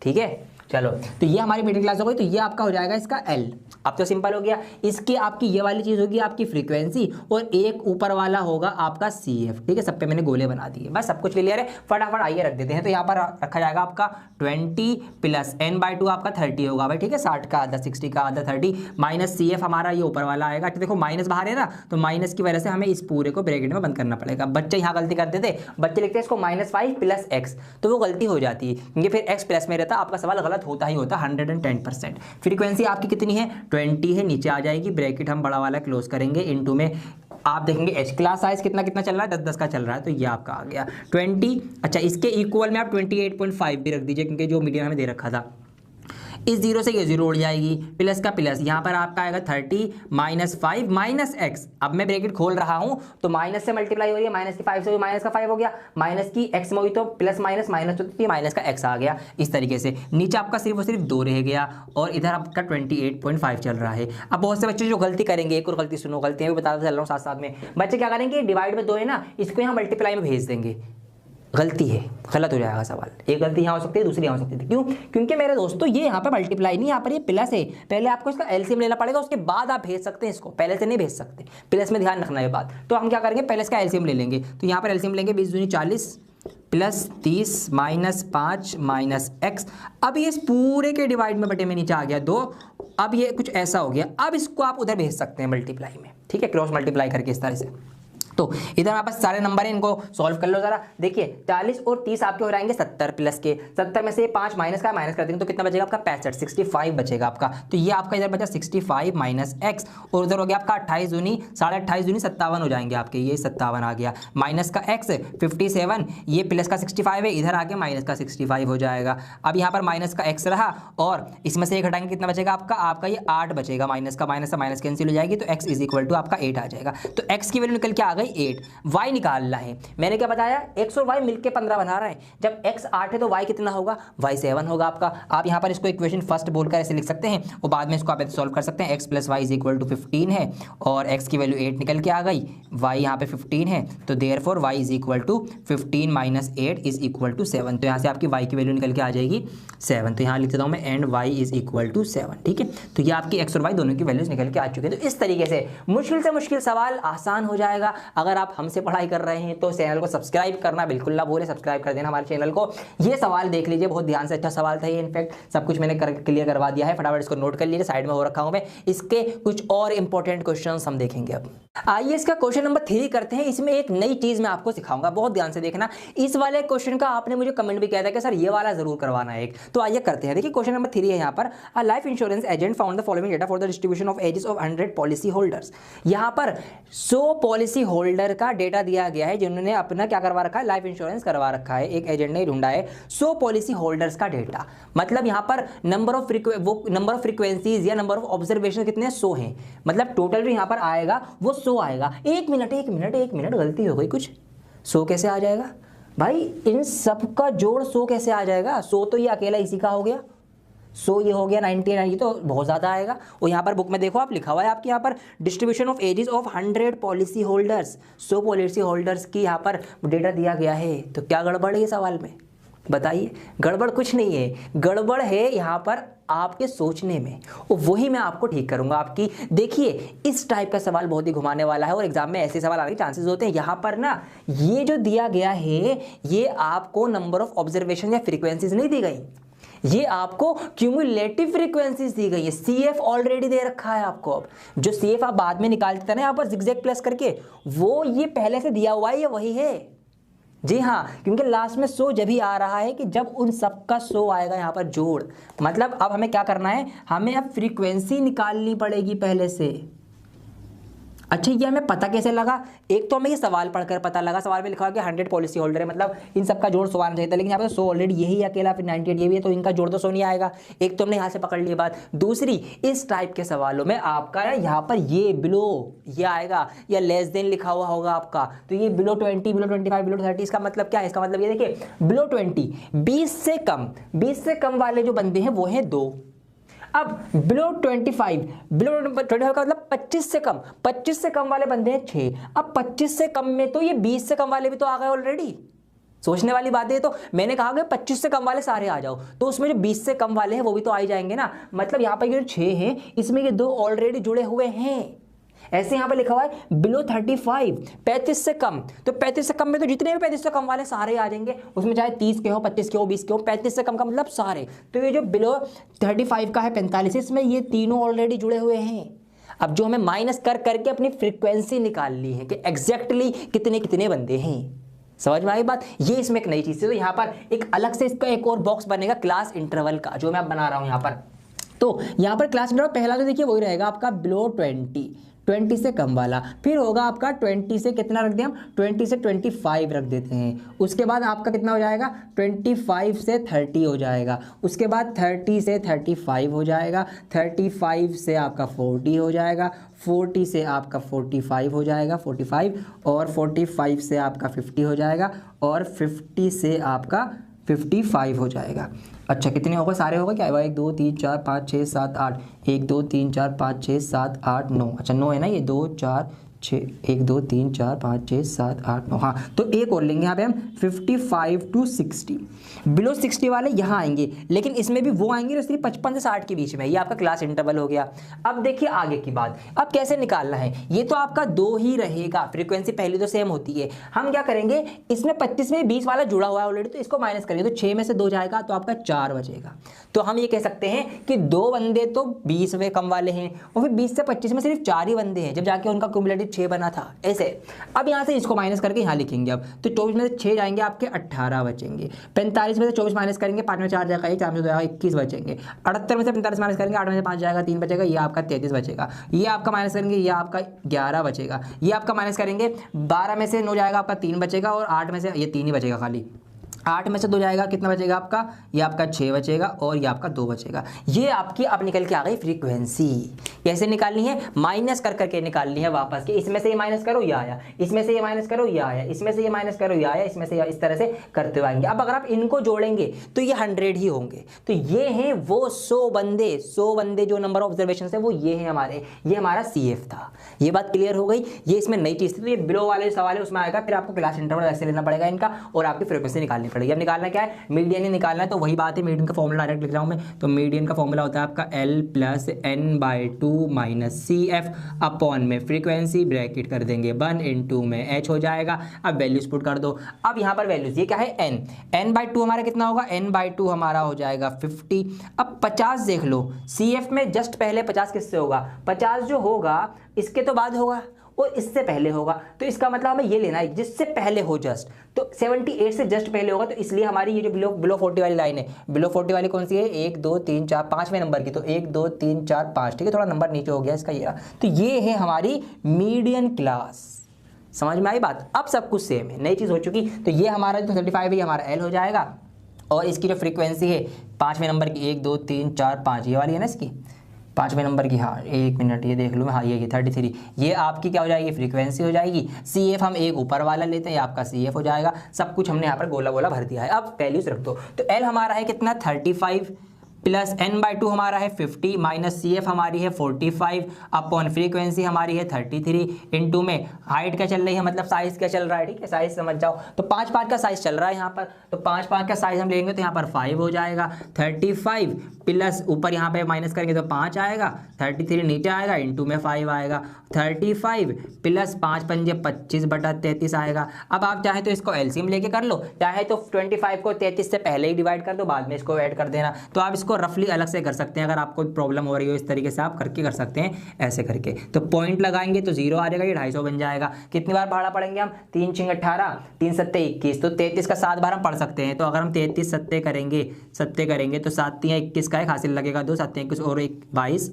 ठीक है, चलो, तो ये हमारी मीडियन क्लास हो गई, तो ये आपका हो जाएगा इसका L। अब तो सिंपल हो गया, इसकी आपकी ये वाली चीज़ होगी आपकी फ्रीक्वेंसी, और एक ऊपर वाला होगा आपका CF। ठीक है, सब पे मैंने गोले बना दिए, बस सब कुछ क्लियर है। फटाफट आइए रख देते हैं। तो यहाँ पर रखा जाएगा आपका 20 प्लस n/2 आपका 30 होगा भाई। ठीक है, 60 का आधा, 60 का आधा 30, माइनस CF हमारा ये ऊपर वाला आएगा। तो देखो माइनस बाहर है ना, तो माइनस की वजह से हमें इस पूरे को ब्रैकेट में बंद करना पड़ेगा। बच्चे यहाँ गलती करते थे, बच्चे लिखते हैं इसको -5 प्लस x, तो वो गलती हो जाती है, क्योंकि फिर x प्लस में रहता, आपका सवाल गलत होता ही होता 110%। फ्रीक्वेंसी आपकी कितनी है, 20 है, नीचे आ जाएगी, ब्रैकेट हम बड़ा वाला क्लोज करेंगे, इनटू में आप देखेंगे H क्लास साइज कितना कितना चल रहा है, 10-10 का चल रहा है, तो ये आपका आ गया 20। अच्छा, इसके इक्वल में आप 28.5 भी रख दीजिए, क्योंकि जो मीडियन हमें दे रखा था। इस जीरो से ये जीरो उड़ जाएगी, प्लस का प्लस, यहाँ पर आपका आएगा 30 माइनस 5 माइनस एक्स। अब मैं ब्रैकेट खोल रहा हूँ तो माइनस से मल्टीप्लाई हो रही है, माइनस की 5 से माइनस का 5 हो गया, माइनस की x में हुई तो प्लस माइनस माइनस तो माइनस का x आ गया। इस तरीके से नीचे आपका सिर्फ और सिर्फ 2 रह गया, और इधर आपका 28.5 चल रहा है। अब बहुत से बच्चे जो गलती करेंगे, एक और गलती सुनो, गलतियाँ भी बताता चल रहा हूँ साथ साथ में। बच्चे क्या करेंगे, डिवाइड में 2 है ना, इसको यहाँ मल्टीप्लाई में भेज देंगे, गलती है, गलत हो जाएगा सवाल। एक गलती यहाँ हो सकती है, दूसरी यहाँ हो सकती है। क्यों, क्योंकि मेरे दोस्तों ये यहाँ पे मल्टीप्लाई नहीं, यहाँ पर ये प्लस है, पहले आपको इसका एलसीएम लेना पड़ेगा, उसके बाद आप भेज सकते हैं इसको, पहले से नहीं भेज सकते। प्लस में ध्यान रखना ये बात। तो हम क्या करेंगे, पहले इसका एलसीएम ले लेंगे। तो यहाँ पर एलसीएम लेंगे, 20 दूनी 40 प्लस 30 माइनस 5 माइनस एक्स। अब ये इस पूरे के डिवाइड में बटे में नीचे आ गया 2। अब ये कुछ ऐसा हो गया, अब इसको आप उधर भेज सकते हैं मल्टीप्लाई में, ठीक है, क्रॉस मल्टीप्लाई करके इस तरह से। तो इधर हमारे पास सारे नंबर हैं, इनको सॉल्व कर लो जरा। देखिए 40 और 30 आपके हो जाएंगे 70 प्लस के, 70 में से 5 माइनस का माइनस कर देंगे तो कितना बचेगा आपका 65, 65 बचेगा आपका। तो ये आपका इधर बचा 65 माइनस एक्स, और उधर हो गया आपका 28 दूनी 28.5 दूनी 57 हो जाएंगे आपके, ये 57 आ गया, माइनस का एक्स 57, ये प्लस का 65 है, इधर आके माइनस का 65 हो जाएगा। अब यहाँ पर माइनस का एक्स रहा, और इसमें से एक हटाएंगे, कितना बचेगा आपका ये 8 बचेगा, माइनस का माइनस कैंसिल हो जाएगी, तो एक्स इज इक्वल टू आपका 8 आ जाएगा। तो एक्स की वैल्यू निकल के आ गई बाई 8, y निकालना है। मैंने क्या बताया, x और y मिलके 15 बना रहे हैं। जब x 8 है तो y कितना होगा, y 7 होगा आपका। आप यहाँ पर इसको इक्वेशन फर्स्ट बोलकर ऐसे लिख सकते हैं और बाद में इसको आप ऐसे सॉल्व कर सकते हैं। x plus y is equal to 15 है और x की वैल्यू 8 निकल के आ गई, y यहाँ पे 15 है, तो therefore y is equal to 15 minus 8 is equal to 7। तो यहाँ से आपकी y की वैल्यू निकल के आ जाएगी 7। तो यहाँ लिख देता हूँ मैं and y is equal to 7। ठीक है, तो ये आपकी x और y दोनों की वैल्यूज निकल के आ चुके हैं। तो इस तरीके से मुश्किल सवाल आसान हो जाएगा। अगर आप हमसे पढ़ाई कर रहे हैं तो चैनल को सब्सक्राइब करना बिल्कुल ना भूलें, सब्सक्राइब कर देना हमारे चैनल को। ये सवाल देख लीजिए, बहुत ध्यान से, अच्छा सवाल था ये। इनफैक्ट सब कुछ मैंने क्लियर करवा दिया है, फटाफट इसको नोट कर लीजिए, साइड में हो रखा हूं मैं। इसके कुछ और इंपॉर्टेंट क्वेश्चंस हम देखेंगे। अब आइए इसका क्वेश्चन नंबर 3 करते हैं। इसमें एक नई चीज मैं आपको सिखाऊंगा, बहुत ध्यान से देखना। इस वाले क्वेश्चन का आपने मुझे कमेंट भी किया था कि सर ये वाला जरूर करवाना है एक, तो आइए करते हैं। देखिए क्वेश्चन नंबर 3 है यहाँ पर, a life insurance agent found the following data for the distribution of ages of 100 policy holders. यहाँ पर 100 पॉलिसी होल्डर का डेटा दिया गया है जिन्होंने अपना क्या करवा रखा है, लाइफ इंश्योरेंस करवा रखा है। एक एजेंट ने ढूंढा है 100 पॉलिसी होल्डर्स का डेटा, मतलब यहाँ पर नंबर ऑफ फ्रीक्वेंसीज या नंबर ऑफ ऑब्जर्वेशन कितने 100 हैं, मतलब टोटल जो यहाँ पर आएगा वो 100 आएगा। एक मिनट गलती हो गई कुछ, 100 कैसे आ जाएगा भाई, इन सब का जोड़ 100 कैसे आ जाएगा, 100 तो ये अकेला इसी का हो गया, 100 ये हो गया, 99 ये तो बहुत ज़्यादा आएगा। और यहाँ पर बुक में देखो आप लिखा हुआ है आपके यहाँ पर distribution of ages of 100 policy holders, 100 policy holders की यहाँ पर डेटा दिया गया है। तो क्या गड़बड़ है ये सवाल में, बताइए। गड़बड़ कुछ नहीं है, गड़बड़ है यहाँ पर आपके सोचने में, और वही मैं आपको ठीक करूंगा आपकी। देखिए इस टाइप का सवाल बहुत ही घुमाने वाला है और एग्जाम में ऐसे सवाल आने के चांसेस होते हैं। यहाँ पर ना ये जो दिया गया है ये आपको नंबर ऑफ ऑब्जर्वेशन या फ्रीक्वेंसीज नहीं दी गई, ये आपको क्यूमुलेटिव फ्रीक्वेंसीज दी गई है। CF ऑलरेडी दे रखा है आपको। अब जो CF आप बाद में निकालते थे ना यहाँ पर जिगजैग प्लस करके, वो ये पहले से दिया हुआ है, ये वही है। जी हाँ, क्योंकि लास्ट में 100 जब ही आ रहा है कि जब उन सब का 100 आएगा यहाँ पर जोड़। मतलब अब हमें क्या करना है, हमें अब फ्रीक्वेंसी निकालनी पड़ेगी पहले से। अच्छा ये हमें पता कैसे लगा, एक तो हमें ये सवाल पढ़कर पता लगा, सवाल में लिखा हुआ कि 100 पॉलिसी होल्डर है, मतलब इन सबका जोड़ 100 आना चाहिए था, लेकिन यहाँ पर 100 ऑलरेडी यही अकेला, फिर 98 ये भी है, तो इनका जोड़ तो 100 नहीं आएगा। एक तो हमने यहाँ से पकड़ ली बात। दूसरी, इस टाइप के सवालों में आपका यहाँ पर ये बिलो ये आएगा या लेस देन लिखा हुआ होगा आपका, तो ये बिलो 20, बिलो 25, बिलो 30, इसका मतलब क्या है, इसका मतलब ये देखिए बिलो 20 20 से कम वाले जो बंदे हैं वो हैं 2। अब बिलो 25 का मतलब 25 से कम वाले बंदे हैं 6। अब 25 से कम में तो ये 20 से कम वाले भी तो आ गए ऑलरेडी। सोचने वाली बात है, तो मैंने कहा कि 25 से कम वाले सारे आ जाओ, तो उसमें जो 20 से कम वाले हैं वो भी तो आ ही जाएंगे ना। मतलब यहाँ पर ये जो 6 हैं इसमें ये 2 ऑलरेडी जुड़े हुए हैं। ऐसे यहाँ पर लिखा हुआ है बिलो 35 35 से कम, तो 35 से कम में तो जितने भी 35 से कम वाले सारे आ जाएंगे, उसमें चाहे 30 के हो, 25 के हो, 20 के हो, 35 से कम का मतलब सारे। तो ये जो बिलो 35 का है 45, इसमें ये तीनों ऑलरेडी जुड़े हुए हैं। अब जो हमें माइनस कर करके अपनी फ्रीक्वेंसी निकालनी है कि एग्जैक्टली कितने कितने बंदे हैं। समझ में आई बात, ये इसमें एक नई चीज है। तो यहाँ पर एक अलग से इसका एक और बॉक्स बनेगा क्लास इंटरवल का, जो मैं अब बना रहा हूँ यहाँ पर। तो यहाँ पर क्लास इंटरवल पहला तो देखिए वही रहेगा आपका बिलो 20 से कम वाला, फिर होगा आपका 20 से कितना रख दिया हम, 20 से 25 रख देते हैं। उसके बाद आपका कितना हो जाएगा, 25 से 30 हो जाएगा। उसके बाद 30 से 35 हो जाएगा, 35 से आपका 40 हो जाएगा, 40 से आपका 45 हो जाएगा, 45 और 45 से आपका 50 हो जाएगा, और 50 से आपका 55 हो जाएगा। अच्छा कितने होगा, सारे होगा क्या, 1 2 3 4 5 6 7 8, 1 2 3 4 5 6 7 8 9, अच्छा 9 है ना, ये 2 4 6, 1 2 3 4 5 6 7 8 9, हाँ तो एक और लेंगे यहाँ पे हम 55 to 60। बिलो 60 वाले यहाँ आएंगे, लेकिन इसमें भी वो आएंगे जो सिर्फ 55 से 60 के बीच में। ये आपका क्लास इंटरवल हो गया। अब देखिए आगे की बात, अब कैसे निकालना है, ये तो आपका 2 ही रहेगा, फ्रीक्वेंसी पहली तो सेम होती है। हम क्या करेंगे, इसमें 25 में 20 वाला जुड़ा हुआ है ऑलरेडी, तो इसको माइनस करेंगे, तो 6 में से 2 जाएगा तो आपका 4 बचेगा। तो हम ये कह सकते हैं कि 2 बंदे तो 20 में कम वाले हैं, और फिर 20 से 25 में सिर्फ 4 ही बंदे हैं, जब जाके उनका क्यूमुलेटिव 6 बना था ऐसे। अब यहाँ से इसको माइनस करके यहाँ लिखेंगे। अब तो 24 में से 6 जाएंगे आपके 18 बचेंगे, 45 में से 24 माइनस करेंगे, 5 में 4 जाएगा 1, 4 में 2 जाएगा 21 बचेंगे, 78 में से 45 माइनस करेंगे, 8 में से 5 जाएगा 3 बचेगा, ये आपका 33 बचेगा। ये आपका माइनस करेंगे, ये आपका 11 बचेगा। ये आपका माइनस करेंगे, 12 में से 9 जाएगा आपका 3 बचेगा, और 8 में से ये 3 ही बचेगा खाली। 8 में से 2 जाएगा, कितना बचेगा आपका, ये आपका 6 बचेगा और ये आपका 2 बचेगा। ये आपकी अब निकल के आ गई फ्रीक्वेंसी। कैसे निकालनी है, माइनस कर करके निकालनी है वापस के, इसमें से ये माइनस करो ये आया, इसमें से ये माइनस करो ये आया, इसमें से ये माइनस करो ये आया, इसमें से इस तरह से करते हुए आएंगे। अब अगर आप इनको जोड़ेंगे तो ये 100 ही होंगे। तो ये हैं वो 100 बंदे जो नंबर ऑफ ऑब्जर्वेशन है वो ये है हमारे, ये हमारा CF था। ये बात क्लियर हो गई। ये इसमें नई चीज थी, तो ये बिलो वाले सवाल है उसमें आएगा, फिर आपको क्लास इंटरवल ऐसे लेना पड़ेगा इनका और आपकी फ्रीक्वेंसी निकालनी पड़ेगी। अब निकालना क्या है, मीडियन ही निकालना है। तो वही बात है, मीडियन का फॉर्मूला डायरेक्ट लिख रहा हूं मैं। तो मीडियन का फॉर्मूला होता है आपका L + n/2 - CF अपॉन में फ्रीक्वेंसी ब्रैकेट कर देंगे 1 × में h हो जाएगा। अब वैल्यूज पुट कर दो। अब यहाँ पर वैल्यूज ये क्या है, n/2 हमारा कितना होगा, n/2 हमारा हो जाएगा 50। अब 50 देख लो, CF में जस्ट पहले 50 किससे होगा, 50 जो होगा इसके तो बाद होगा और इससे पहले होगा। तो इसका मतलब हमें ये लेना है जिससे पहले हो जस्ट, तो 78 से जस्ट पहले होगा। तो इसलिए हमारी ये जो बिलो 40 वाली लाइन है, बिलो 40 वाली कौन सी है, 1 2 3 4 5वें नंबर की। तो 1 2 3 4 5, ठीक है, थोड़ा नंबर नीचे हो गया इसका ये। तो ये है हमारी मीडियन क्लास। समझ में आई बात। अब सब कुछ सेम है, नई चीज हो चुकी। तो ये हमारा जो 35 है हमारा L हो जाएगा और इसकी जो फ्रीक्वेंसी है 5वें नंबर की 1 2 3 4 5 ये वाली है ना इसकी 5वें नंबर की। हाँ 1 मिनट ये देख लूँ मैं, हाँ ये 33, ये आपकी क्या हो जाएगी, फ्रीक्वेंसी हो जाएगी। CF हम एक ऊपर वाला लेते हैं, ये आपका CF हो जाएगा। सब कुछ हमने यहाँ पर गोला गोला भर दिया है। अब वैल्यूज रख दो। तो L हमारा है कितना 35 प्लस n/2 हमारा है 50 माइनस CF हमारी है 45 अपॉन फ्रीक्वेंसी हमारी है 33 इनटू में हाइट क्या चल रही है, मतलब साइज क्या चल रहा है, ठीक है, साइज समझ जाओ। तो 5 5 का साइज चल रहा है यहाँ पर, तो 5 5 का साइज हम लेंगे तो यहाँ पर 5 हो जाएगा। 35 प्लस ऊपर यहाँ पे माइनस करेंगे तो 5 आएगा, 33 नीचे आएगा, इनटू में 5 आएगा। 35 प्लस 5 पंजे 25/33 आएगा। अब आप चाहे तो इसको एलसीएम लेके कर लो, चाहे तो 25 को 33 से पहले ही डिवाइड कर दो, बाद में इसको ऐड कर देना। तो आप इसको रफली अलग से कर सकते हैं, अगर आपको प्रॉब्लम हो रही हो इस तरीके से आप करके कर सकते हैं, ऐसे करके। तो पॉइंट लगाएंगे तो 0 आ जाएगा, ये 250 बन जाएगा। कितनी बार भाड़ा पढ़ेंगे हम, 3 × 18 3 × 7 21, तो 33 का 7 बार हम पढ़ सकते हैं। तो अगर हम 33 सत्ते करेंगे तो 7 × 21 का एक हासिल लगेगा 2, 7 × 21 और 1 22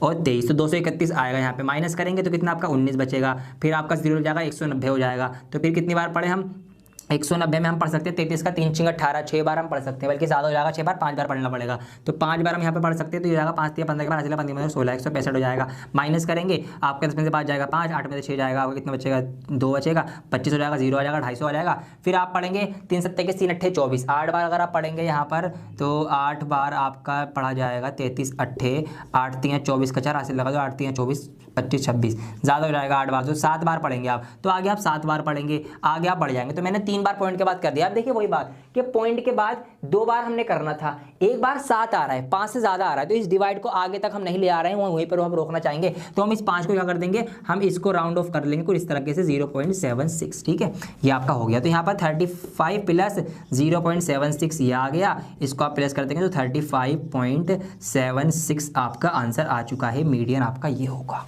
और 23, तो 231 आएगा। यहाँ पे माइनस करेंगे तो कितना आपका 19 बचेगा, फिर आपका 0 हो जाएगा, 190 हो जाएगा। तो फिर कितनी बार पढ़े हम, 190 में हम पढ़ सकते हैं 33 का 3 × 18 6 बार हम पढ़ सकते हैं, बल्कि ज़्यादा हो जाएगा 6 बार, 5 बार पढ़ना पड़ेगा। तो 5 बार हम यहाँ पे पढ़ सकते हैं, तो ये जाएगा 5 × 3 = 15 के बाद 15 16 165 हो जाएगा। माइनस करेंगे आपका 10 में से 5 जाएगा 5, 8 में से 6 जाएगा, आपका कितना बचेगा 2 बचेगा, 25 हो जाएगा, 0 आ जाएगा, 250 आ जाएगा। फिर आप पढ़ेंगे 3 × 7 = 3 × 8 = 24, 8 बार अगर आप पढ़ेंगे यहाँ पर तो 8 बार आपका पढ़ा जाएगा 33 8 8 3 24 का 4 हासिल लगा दो, 8 3 24 25 26, ज़्यादा हो जाएगा 8 बार, तो 7 बार पढ़ेंगे आप। तो आगे आप 7 बार पढ़ेंगे, आगे आप बढ़ जाएंगे। तो मैंने 3 बार पॉइंट के बाद कर दिया। अब देखिए वही बात कि पॉइंट के बाद 2 बार हमने करना था, एक बार 7 आ रहा है, 5 से ज़्यादा आ रहा है, तो इस डिवाइड को आगे तक हम नहीं ले आ रहे हैं, वहीं पर हम रोकना चाहेंगे। तो हम इस 5 को क्या कर देंगे, हम इसको राउंड ऑफ कर लेंगे कुछ इस तरीके से 0.76, ठीक है, ये आपका हो गया। तो यहाँ पर 35 प्लस 0.76 ये आ गया, इसको आप प्लस कर देंगे तो 35.76 आपका आंसर आ चुका है, मीडियन आपका ये होगा।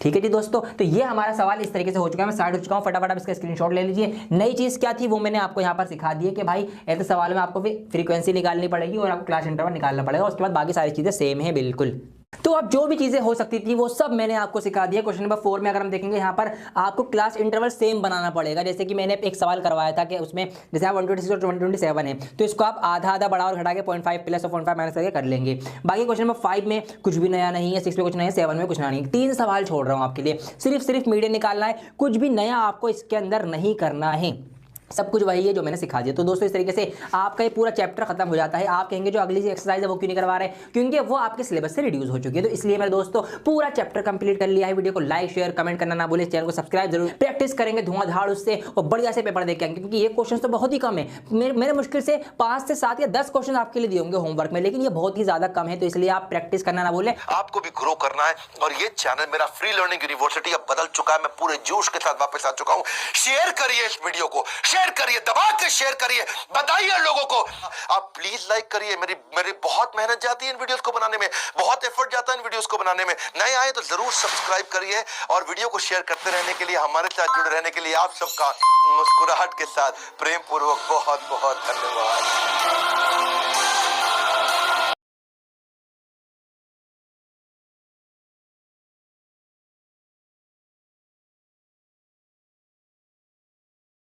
ठीक है जी दोस्तों, तो ये हमारा सवाल इस तरीके से हो चुका है, मैं साइड हो चुका हूँ। फटाफट आप इसका स्क्रीनशॉट ले लीजिए। नई चीज़ क्या थी वो मैंने आपको यहाँ पर सिखा दी है कि भाई ऐसे सवाल में आपको फ्रीक्वेंसी निकालनी पड़ेगी और आपको क्लास इंटरवल निकालना पड़ेगा, उसके बाद बाकी सारी चीज़ें सेम है बिल्कुल। तो अब जो भी चीज़ें हो सकती थी वो सब मैंने आपको सिखा दिया। क्वेश्चन नंबर 4 में अगर हम देखेंगे यहाँ पर आपको क्लास इंटरवल सेम बनाना पड़ेगा। जैसे कि मैंने एक सवाल करवाया था कि उसमें जैसे आप 126 और 127 है तो इसको आप आधा आधा बढ़ा और घटा के 0.5 प्लस और 0.5 माइनस करके कर लेंगे। बाकी क्वेश्चन नंबर 5 में कुछ भी नया नहीं है, 6 में कुछ नया है, 7 में कुछ नया नहीं है। 3 सवाल छोड़ रहा हूँ आपके लिए, सिर्फ मीडियन निकालना है, कुछ भी नया आपको इसके अंदर नहीं करना है, सब कुछ वही है जो मैंने सिखा दिया। तो दोस्तों इस तरीके से आपका ये पूरा चैप्टर खत्म हो जाता है। आप कहेंगे जो अगली सी एक्सरसाइज है वो क्यों नहीं करवा रहे, क्योंकि वो आपके सिलेबस से रिड्यूस हो चुकी है। तो इसलिए मेरे दोस्तों पूरा चैप्टर कंप्लीट कर लिया है। वीडियो को लाइक शेयर कमेंट करना ना भूले, चैनल को सब्सक्राइब जरूर, प्रैक्टिस करेंगे धुआंधार उससे और बढ़िया से पेपर देके आएंगे, क्योंकि ये क्वेश्चन तो बहुत ही कम है। मेरे मुश्किल से 5 से 7 या 10 क्वेश्चन आपके लिए दिए होंगे होमवर्क में, लेकिन ये बहुत ही ज्यादा कम है। तो इसलिए आप प्रैक्टिस करना ना भूले। आपको भी ग्रो करना है और ये चैनल मेरा फ्री लर्निंग यूनिवर्सिटी अब बदल चुका है, मैं पूरे जोश के साथ वापस आ चुका हूं। शेयर करिए इस वीडियो को, शेयर करिए, दबा के शेयर करिए, बताइए लोगों को। आप प्लीज लाइक करिए, मेरी बहुत मेहनत जाती है इन वीडियोस को बनाने में, बहुत एफर्ट जाता है इन वीडियोस को बनाने में। नए आए तो जरूर सब्सक्राइब करिए और वीडियो को शेयर करते रहने के लिए, हमारे साथ जुड़े रहने के लिए आप सबका मुस्कुराहट के साथ प्रेम पूर्वक बहुत बहुत धन्यवाद।